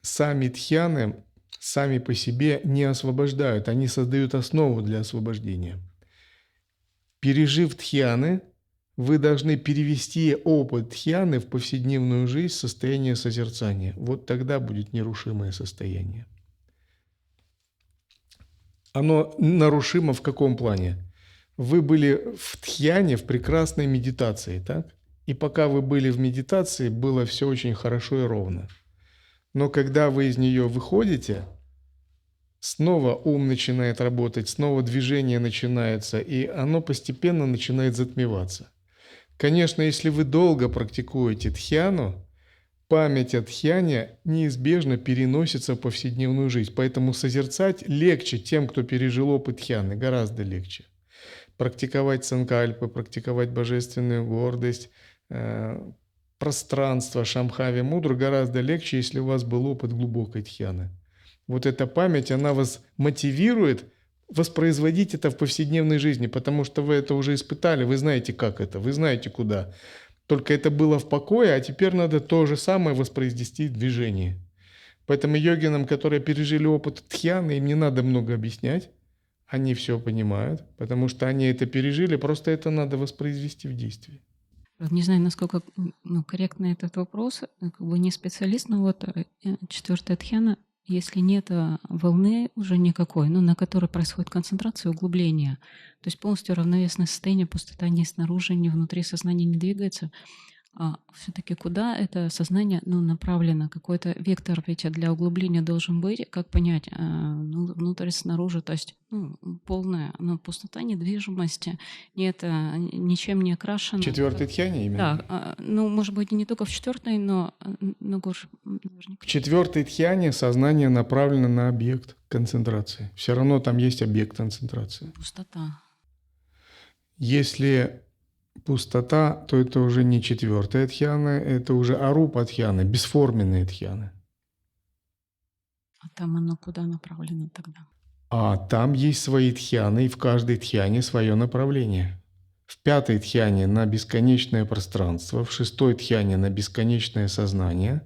Сами тхьяны сами по себе не освобождают, они создают основу для освобождения. Пережив тхьяны, вы должны перевести опыт тхьяны в повседневную жизнь, состояние созерцания. Вот тогда будет нерушимое состояние. Оно нарушимо в каком плане? Вы были в тхьяне, в прекрасной медитации, так? И пока вы были в медитации, было все очень хорошо и ровно. Но когда вы из нее выходите, снова ум начинает работать, снова движение начинается, и оно постепенно начинает затмеваться. Конечно, если вы долго практикуете тхьяну, память о тхьяне неизбежно переносится в повседневную жизнь. Поэтому созерцать легче тем, кто пережил опыт тхьяны, гораздо легче. Практиковать санкальпы, практиковать божественную гордость, пространство, шамхави, мудру гораздо легче, если у вас был опыт глубокой тхьяны. Вот эта память, она вас мотивирует воспроизводить это в повседневной жизни, потому что вы это уже испытали, вы знаете, как это, вы знаете, куда. Только это было в покое, а теперь надо то же самое воспроизвести в движении. Поэтому йогинам, которые пережили опыт тхьяны, им не надо много объяснять. Они все понимают, потому что они это пережили, просто это надо воспроизвести в действии. Не знаю, насколько корректно этот вопрос. Как бы не специалист, но вот четвертая тхьяна, если нет волны уже никакой, на которой происходит концентрация и углубление, то есть полностью равновесное состояние, пустота ни снаружи, ни внутри сознания не двигается, все-таки куда это сознание направлено, какой-то вектор ведь для углубления должен быть, как понять, внутрь, снаружи, то есть полная пустота, недвижимости, нет, ничем не окрашено. Четвертый тхьяне именно? Да, может быть, не только в четвертой, но Гош, наверняка. В четвертой тхьяне сознание направлено на объект концентрации. Все равно там есть объект концентрации. Пустота. Если пустота, то это уже не четвертая тхьяна, это уже арупа тхьяна, бесформенные тхьяны. А там оно куда направлено тогда? А там есть свои тхьяны, и в каждой тхьяне свое направление. В пятой тхьяне на бесконечное пространство, в шестой тхьяне на бесконечное сознание,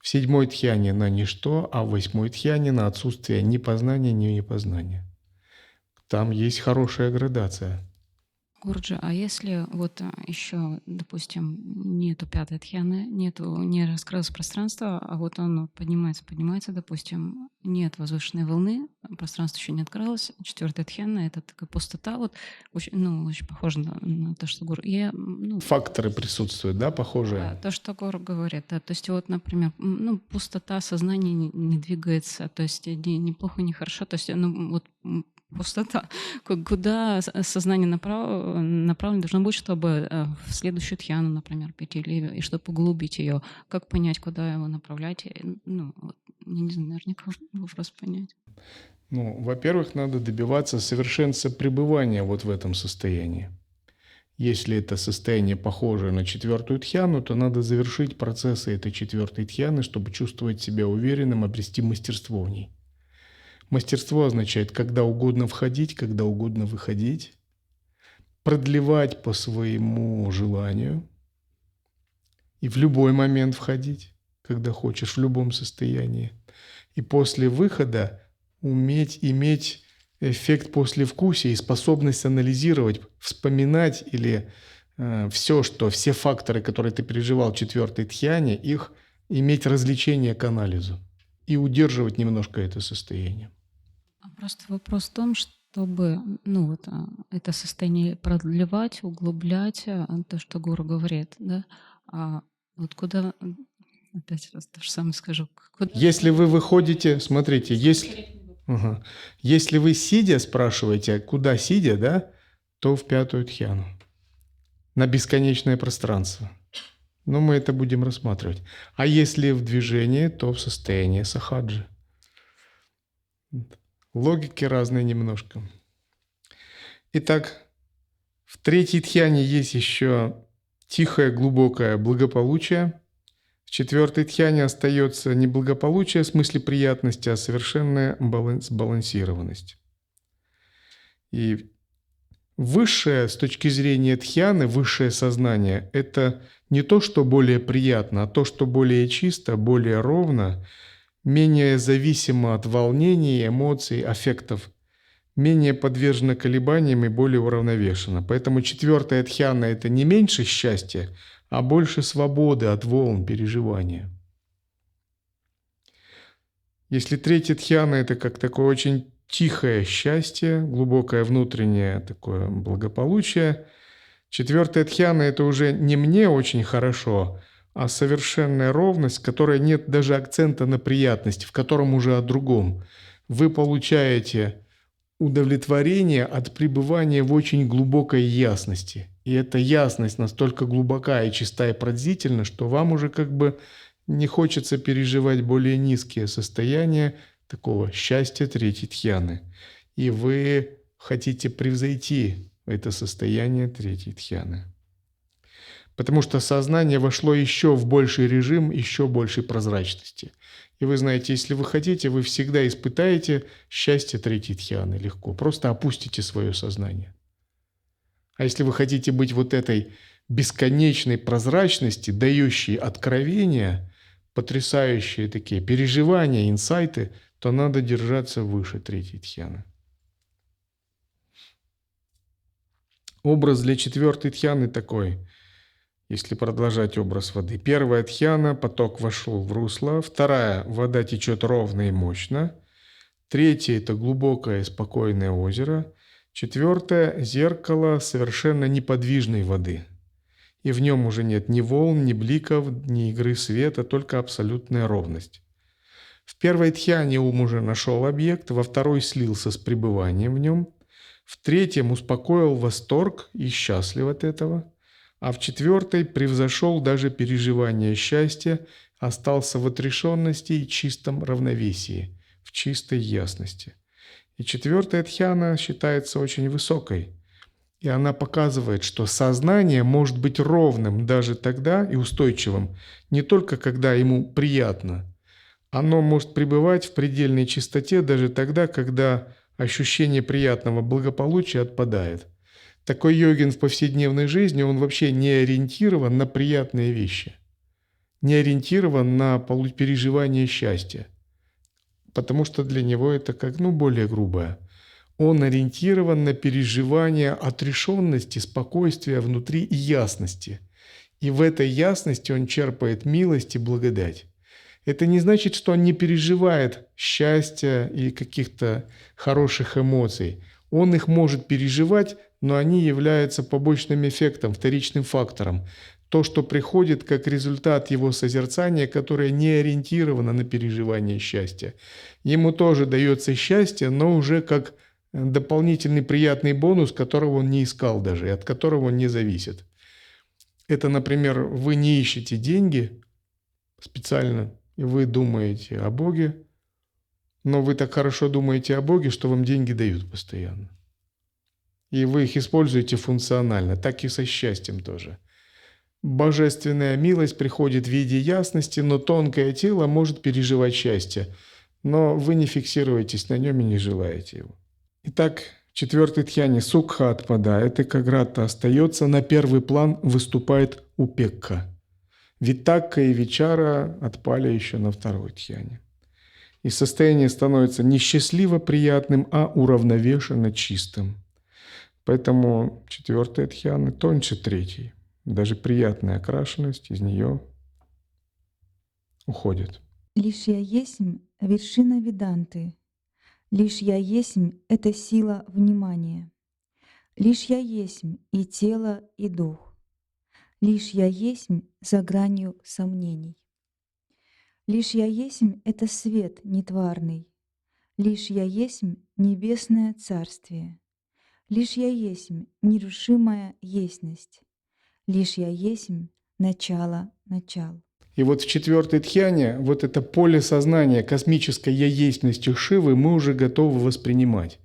в седьмой тхьяне на ничто, а в восьмой тхьяне на отсутствие ни познания, ни непознания. Там есть хорошая градация. Гурджи, а если вот еще, допустим, нету пятой тхьяны, не раскрылось пространство, а вот оно поднимается, допустим, нет воздушной волны, пространство еще не открылось, четвертая тхьяна — это такая пустота, вот очень похоже на то, что Гуру. Факторы присутствуют, да, похожие? Да, то, что Гуру говорит, да, то есть вот, например, пустота, сознание не двигается, то есть ни плохо, ни хорошо, то есть пустота. Куда сознание направлено должно быть, чтобы в следующую тхьяну, например, пойти, или чтобы углубить ее. Как понять, куда его направлять? Не знаю, наверняка вопрос понять. Во-первых, надо добиваться совершенства пребывания вот в этом состоянии. Если это состояние похоже на четвертую тхьяну, то надо завершить процессы этой четвертой тхьяны, чтобы чувствовать себя уверенным, обрести мастерство в ней. Мастерство означает когда угодно входить, когда угодно выходить, продлевать по своему желанию и в любой момент входить, когда хочешь, в любом состоянии. И после выхода уметь иметь эффект послевкусия и способность анализировать, вспоминать или все факторы, которые ты переживал в четвертой тхьяне, их иметь развлечение к анализу и удерживать немножко это состояние. Просто вопрос в том, чтобы это состояние продлевать, углублять, то, что Гуру говорит, да? А вот куда, опять раз то же самое скажу. Если вы выходите, смотрите, если вы сидя спрашиваете, куда сидя, да, то в пятую тхьяну, на бесконечное пространство. Но мы это будем рассматривать. А если в движении, то в состоянии сахаджи. Логики разные немножко. Итак, в третьей тхьяне есть еще тихое, глубокое благополучие. В четвертой тхьяне остается не благополучие в смысле приятности, а совершенная сбалансированность. И высшее с точки зрения тхьяны, высшее сознание – это не то, что более приятно, а то, что более чисто, более ровно, менее зависимо от волнений, эмоций, аффектов, менее подвержено колебаниям и более уравновешено. Поэтому четвертая тхьяна – это не меньше счастья, а больше свободы от волн переживания. Если третья тхьяна – это как такое очень тихое счастье, глубокое внутреннее такое благополучие, четвертая тхьяна – это уже не мне очень хорошо, а совершенная ровность, в которой нет даже акцента на приятность, в котором уже о другом. Вы получаете удовлетворение от пребывания в очень глубокой ясности. И эта ясность настолько глубока и чиста и пронзительна, что вам уже как бы не хочется переживать более низкие состояния такого счастья третьей тхьяны. И вы хотите превзойти это состояние третьей тхьяны. Потому что сознание вошло еще в больший режим, еще большей прозрачности. И вы знаете, если вы хотите, вы всегда испытаете счастье третьей тхьяны легко. Просто опустите свое сознание. А если вы хотите быть вот этой бесконечной прозрачности, дающей откровения, потрясающие такие переживания, инсайты, то надо держаться выше третьей тхьяны. Образ для четвертой тхьяны такой. Если продолжать образ воды. Первая тхьяна, поток вошел в русло. Вторая, вода течет ровно и мощно. Третья, это глубокое спокойное озеро. Четвертое, зеркало совершенно неподвижной воды. и в нем уже нет ни волн, ни бликов, ни игры света, только абсолютная ровность. В первой тхьяне ум уже нашел объект, во второй слился с пребыванием в нем, в третьем успокоил восторг и счастлив от этого, а в четвертой превзошел даже переживание счастья, остался в отрешенности и чистом равновесии, в чистой ясности. И четвертая тхьяна считается очень высокой, и она показывает, что сознание может быть ровным даже тогда и устойчивым, не только когда ему приятно. Оно может пребывать в предельной чистоте даже тогда, когда ощущение приятного благополучия отпадает. Такой йогин в повседневной жизни, он вообще не ориентирован на приятные вещи, не ориентирован на переживание счастья, потому что для него это как, более грубое. Он ориентирован на переживание отрешенности, спокойствия внутри и ясности. И в этой ясности он черпает милость и благодать. Это не значит, что он не переживает счастья и каких-то хороших эмоций. Он их может переживать, но они являются побочным эффектом, вторичным фактором. То, что приходит как результат его созерцания, которое не ориентировано на переживание счастья. Ему тоже дается счастье, но уже как дополнительный приятный бонус, которого он не искал даже, и от которого он не зависит. Это, например, вы не ищете деньги специально, и вы думаете о Боге, но вы так хорошо думаете о Боге, что вам деньги дают постоянно. И вы их используете функционально, так и со счастьем тоже. Божественная милость приходит в виде ясности, но тонкое тело может переживать счастье, но вы не фиксируетесь на нем и не желаете его. Итак, в четвертой тхьяне сукха отпадает, экаграта остается, на первый план выступает упекка. Витакка и вичара отпали еще на второй тхьяне. И состояние становится не счастливо приятным, а уравновешенно чистым. Поэтому четвертая тхьяна тоньше третьей. Даже приятная окрашенность из нее уходит. Лишь я есмь — вершина веданты. Лишь я есмь — это сила внимания. Лишь я есмь и тело, и дух. Лишь я есмь за гранью сомнений. Лишь я есмь — это свет нетварный. Лишь я есмь — небесное царствие. Лишь я есмь — нерушимая есность. Лишь я есмь — начало начал. И вот в четвертой тхьяне вот это поле сознания космической я-еснности Шивы мы уже готовы воспринимать.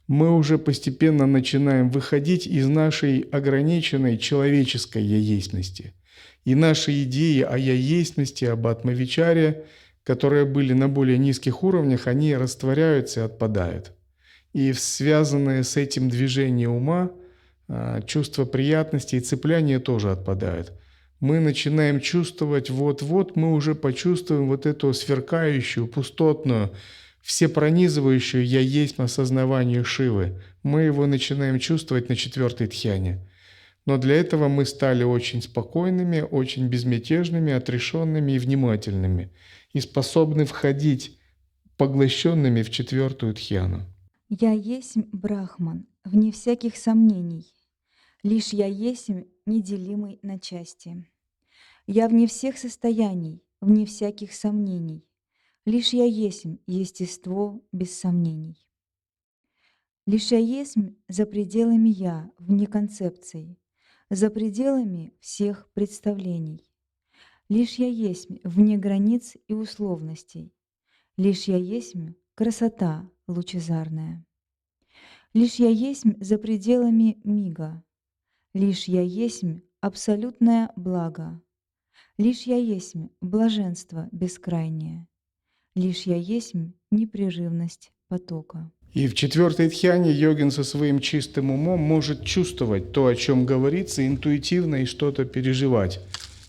Мы уже постепенно начинаем выходить из нашей ограниченной человеческой я-еснности. И наши идеи о я-еснности, об атмавичаре, которые были на более низких уровнях, они растворяются и отпадают. И связанное с этим движение ума, чувство приятности и цепляния тоже отпадают. Мы начинаем чувствовать, вот-вот мы уже почувствуем вот эту сверкающую, пустотную, всепронизывающую «Я есть» осознавание Шивы. Мы его начинаем чувствовать на четвертой тхьяне. Но для этого мы стали очень спокойными, очень безмятежными, отрешенными и внимательными, и способны входить поглощенными в четвертую тхьяну. Я есмь Брахман, вне всяких сомнений. Лишь я есмь неделимый на части. Я вне всех состояний, вне всяких сомнений. Лишь я есмь естество без сомнений. Лишь я есмь за пределами я, вне концепций, за пределами всех представлений. Лишь я есмь вне границ и условностей. Лишь я есмь красота лучезарная. Лишь я есмь за пределами мига. Лишь я есмь абсолютное благо. Лишь я есмь блаженство бескрайнее. Лишь я есмь непрерывность потока. И в четвертой тхьяне йогин со своим чистым умом может чувствовать то, о чем говорится, интуитивно и что-то переживать.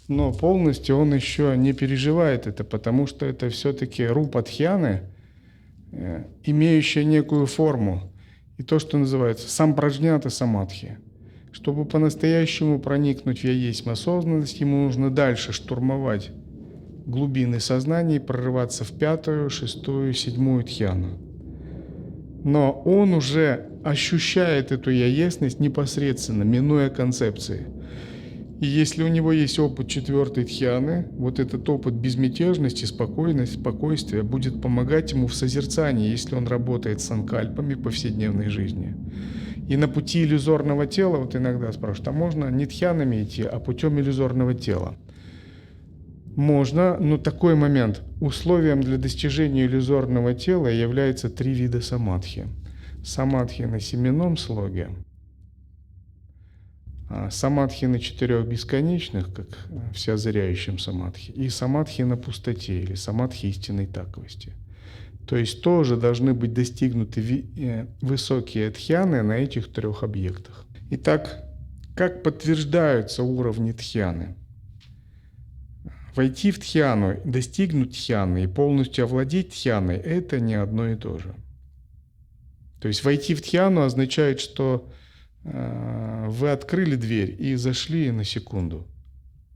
Но полностью он еще не переживает это, потому что это все-таки рупа тхьяны, имеющая некую форму. И то, что называется сампраджнята самадхи. Чтобы по-настоящему проникнуть в «Я есть» осознанность, ему нужно дальше штурмовать глубины сознания и прорываться в пятую, шестую, седьмую тхьяну. Но он уже ощущает эту «Я-естность» непосредственно, минуя концепции. И если у него есть опыт 4-й дхьяны, вот этот опыт безмятежности, спокойствия будет помогать ему в созерцании, если он работает с санкальпами в повседневной жизни. И на пути иллюзорного тела, вот иногда спрашивают, а можно не дхьянами идти, а путем иллюзорного тела? Можно, но такой момент. Условием для достижения иллюзорного тела является 3 вида самадхи. Самадхи на семенном слоге, самадхи на 4 бесконечных, как в озаряющем самадхи, и самадхи на пустоте, или самадхи истинной таковости. То есть тоже должны быть достигнуты высокие дхьяны на этих 3 объектах. Итак, как подтверждаются уровни дхьяны? Войти в дхьяну, достигнуть дхьяны и полностью овладеть дхьяной – это не одно и то же. То есть войти в дхьяну означает, что вы открыли дверь и зашли на секунду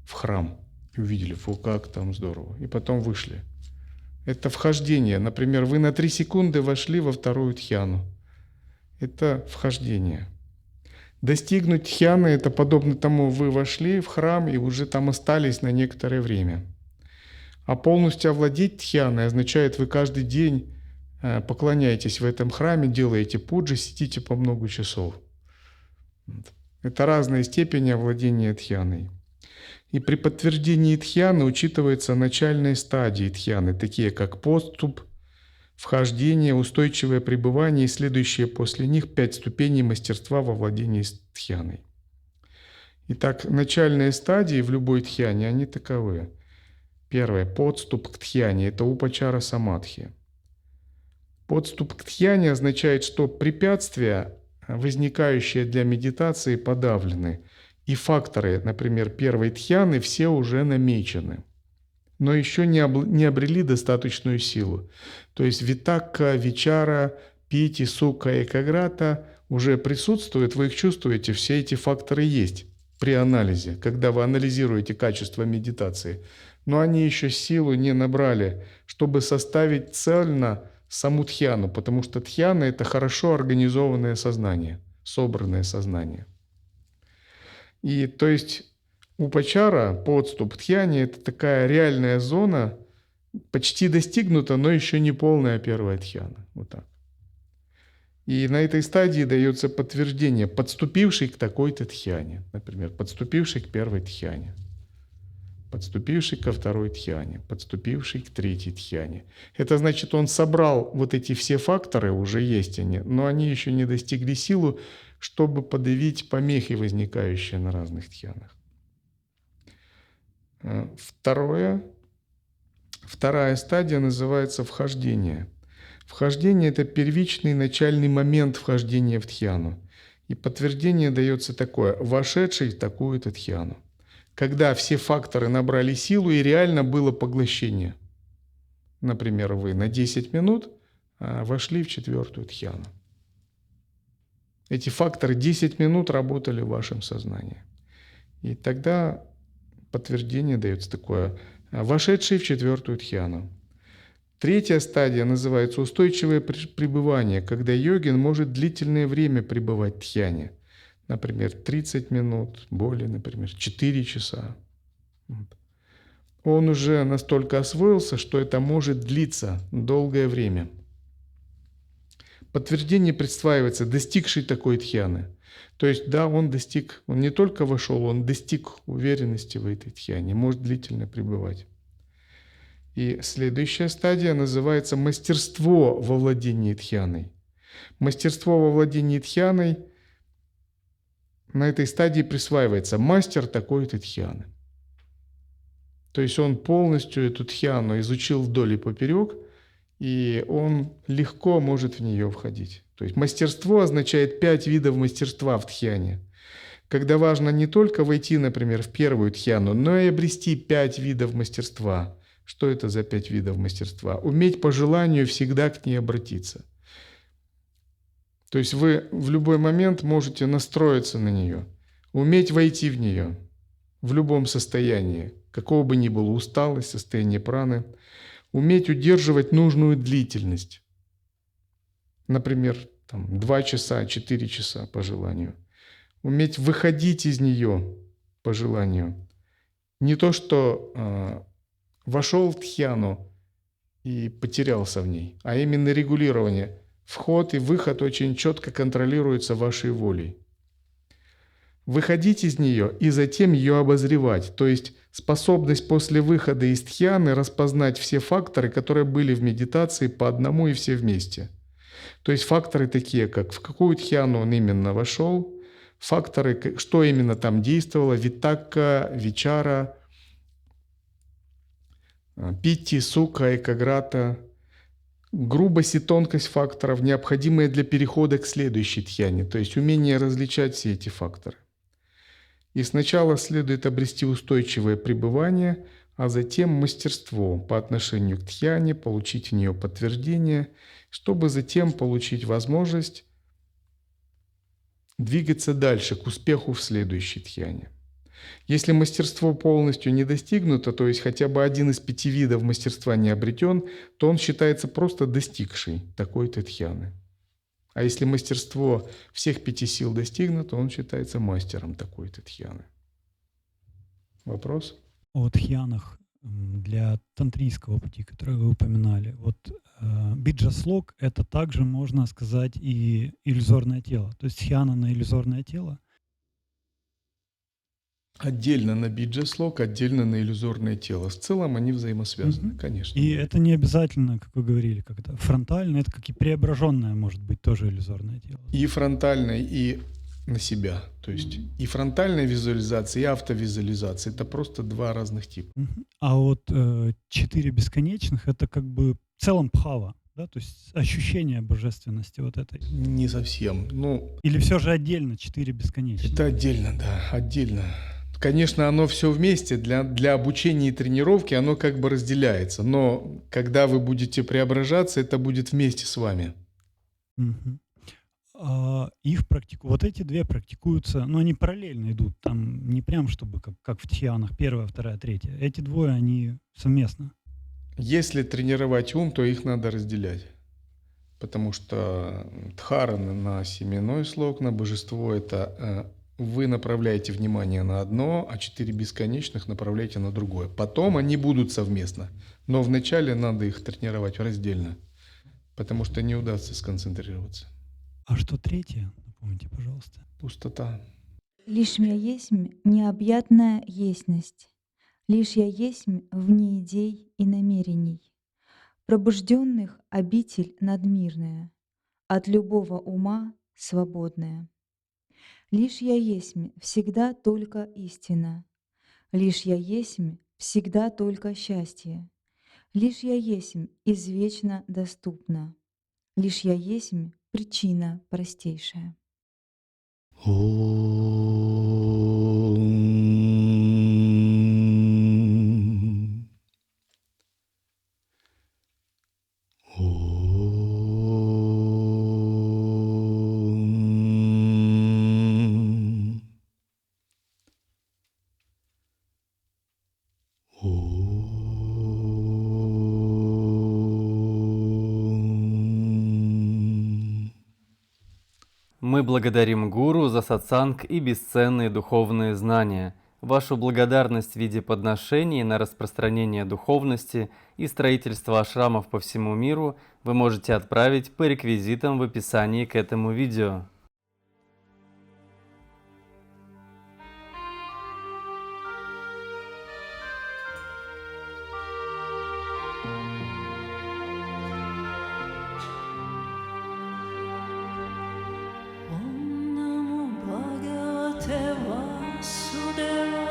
в храм и увидели, фу, как там здорово, и потом вышли. Это вхождение. Например, вы на 3 секунды вошли во 2-ю дхьяну. Это вхождение. Достигнуть дхьяны – это подобно тому, вы вошли в храм и уже там остались на некоторое время. А полностью овладеть дхьяной означает, вы каждый день поклоняетесь в этом храме, делаете пуджи, сидите по много часов. Это разные степени овладения дхьяной. И при подтверждении дхьяны учитываются начальные стадии дхьяны, такие как подступ, вхождение, устойчивое пребывание и следующие после них 5 ступеней мастерства во владении дхьяной. Итак, начальные стадии в любой дхьяне, они таковы. Первое. Подступ к дхьяне – это упачара самадхи. Подступ к дхьяне означает, что препятствия, возникающие для медитации, подавлены. И факторы, например, первой дхьяны, все уже намечены, но еще не обрели достаточную силу. То есть витакка, вичара, пити, сукха, экаграта уже присутствуют, вы их чувствуете, все эти факторы есть при анализе, когда вы анализируете качество медитации. Но они еще силу не набрали, чтобы составить цельно саму дхьяну, потому что дхьяна – это хорошо организованное сознание, собранное сознание. И то есть упачара, подступ к дхьяне – это такая реальная зона, почти достигнута, но еще не полная 1-я дхьяна. Вот так. И на этой стадии дается подтверждение, подступивший к такой-то дхьяне. Например, подступивший к 1-й дхьяне, подступивший ко 2-й дхьяне, подступивший к 3-й дхьяне. Это значит, он собрал вот эти все факторы, уже есть они, но они еще не достигли силы, чтобы подавить помехи, возникающие на разных дхьянах. Вторая стадия называется вхождение. Вхождение – это первичный начальный момент вхождения в дхьяну. И подтверждение дается такое – вошедший в такую-то дхьяну. Когда все факторы набрали силу и реально было поглощение. Например, вы на 10 минут вошли в 4-ю дхьяну. Эти факторы 10 минут работали в вашем сознании. И тогда подтверждение дается такое – вошедший в 4-ю дхьяну. 3-я стадия называется устойчивое пребывание, когда йогин может длительное время пребывать в дхьяне. Например, 30 минут, более, например, 4 часа. Он уже настолько освоился, что это может длиться долгое время. Подтверждение присваивается достигший такой дхьяны. То есть, да, он не только вошел, он достиг уверенности в этой дхьяне, может длительно пребывать. И следующая стадия называется мастерство во владении дхьяной. Мастерство во владении дхьяной на этой стадии присваивается мастер такой-то дхьяны. То есть он полностью эту дхьяну изучил вдоль и поперек, и он легко может в нее входить. То есть мастерство означает 5 видов мастерства в дхьяне. Когда важно не только войти, например, в 1-ю дхьяну, но и обрести 5 видов мастерства. Что это за 5 видов мастерства? Уметь по желанию всегда к ней обратиться. То есть вы в любой момент можете настроиться на нее, уметь войти в нее в любом состоянии, какого бы ни было, усталость, состояние праны, уметь удерживать нужную длительность. Например, 2 часа, 4 часа по желанию. Уметь выходить из нее по желанию. Не то, что вошел в дхьяну и потерялся в ней, а именно регулирование. Вход и выход очень четко контролируются вашей волей. Выходить из нее и затем ее обозревать, то есть способность после выхода из дхьяны распознать все факторы, которые были в медитации по одному и все вместе. То есть факторы такие, как в какую дхьяну он именно вошел, факторы, что именно там действовало, витакка, вичара, питти, сука, экаграта, грубость и тонкость факторов, необходимые для перехода к следующей дхьяне, то есть умение различать все эти факторы. И сначала следует обрести устойчивое пребывание, а затем мастерство по отношению к дхьяне, получить в нее подтверждение, чтобы затем получить возможность двигаться дальше к успеху в следующей дхьяне. Если мастерство полностью не достигнуто, то есть хотя бы один из 5 видов мастерства не обретен, то он считается просто достигший такой-то дхьяны. А если мастерство всех 5 сил достигнуто, он считается мастером такой-то дхьяны. Вопрос? О дхьянах для тантрийского пути, который вы упоминали. Вот биджа-слог — это также, можно сказать, и иллюзорное тело. То есть дхьяна на иллюзорное тело. Отдельно на биджа-слог, отдельно на иллюзорное тело. В целом они взаимосвязаны, конечно. И это не обязательно, как вы говорили, как-то фронтально, это как и преображенное может быть тоже иллюзорное тело. И фронтальное, и на себя. То есть и фронтальная визуализация, и автовизуализация. Это просто 2 разных типа. А вот 4 бесконечных — это как бы в целом бхава, да? То есть ощущение божественности вот этой. Не совсем. Или все же отдельно 4 бесконечных? Это отдельно, да, отдельно. Конечно, оно все вместе. Для обучения и тренировки оно как бы разделяется. Но когда вы будете преображаться, это будет вместе с вами. Мгм. Их вот эти 2 практикуются, но они параллельно идут, там не прям чтобы как в дхьянах, 1, 2, 3. Эти 2, они совместно. Если тренировать ум, то их надо разделять. Потому что дхарана на семенной слог, на божество — это вы направляете внимание на одно, а 4 бесконечных направляете на другое. Потом они будут совместно. Но вначале надо их тренировать раздельно, потому что не удастся сконцентрироваться. А что 3? Напомните, пожалуйста. Пустота. Лишь я есмь необъятная есность, лишь я есмь вне идей и намерений, пробужденных обитель надмирная, от любого ума свободная. Лишь я есмь всегда только истина, лишь я есмь всегда только счастье, лишь я есмь извечно доступна, лишь я есмь причина простейшая. Мы благодарим Гуру за сатсанг и бесценные духовные знания. Вашу благодарность в виде подношений на распространение духовности и строительство ашрамов по всему миру вы можете отправить по реквизитам в описании к этому видео. Om Namo Bhagavate Vasudevaya.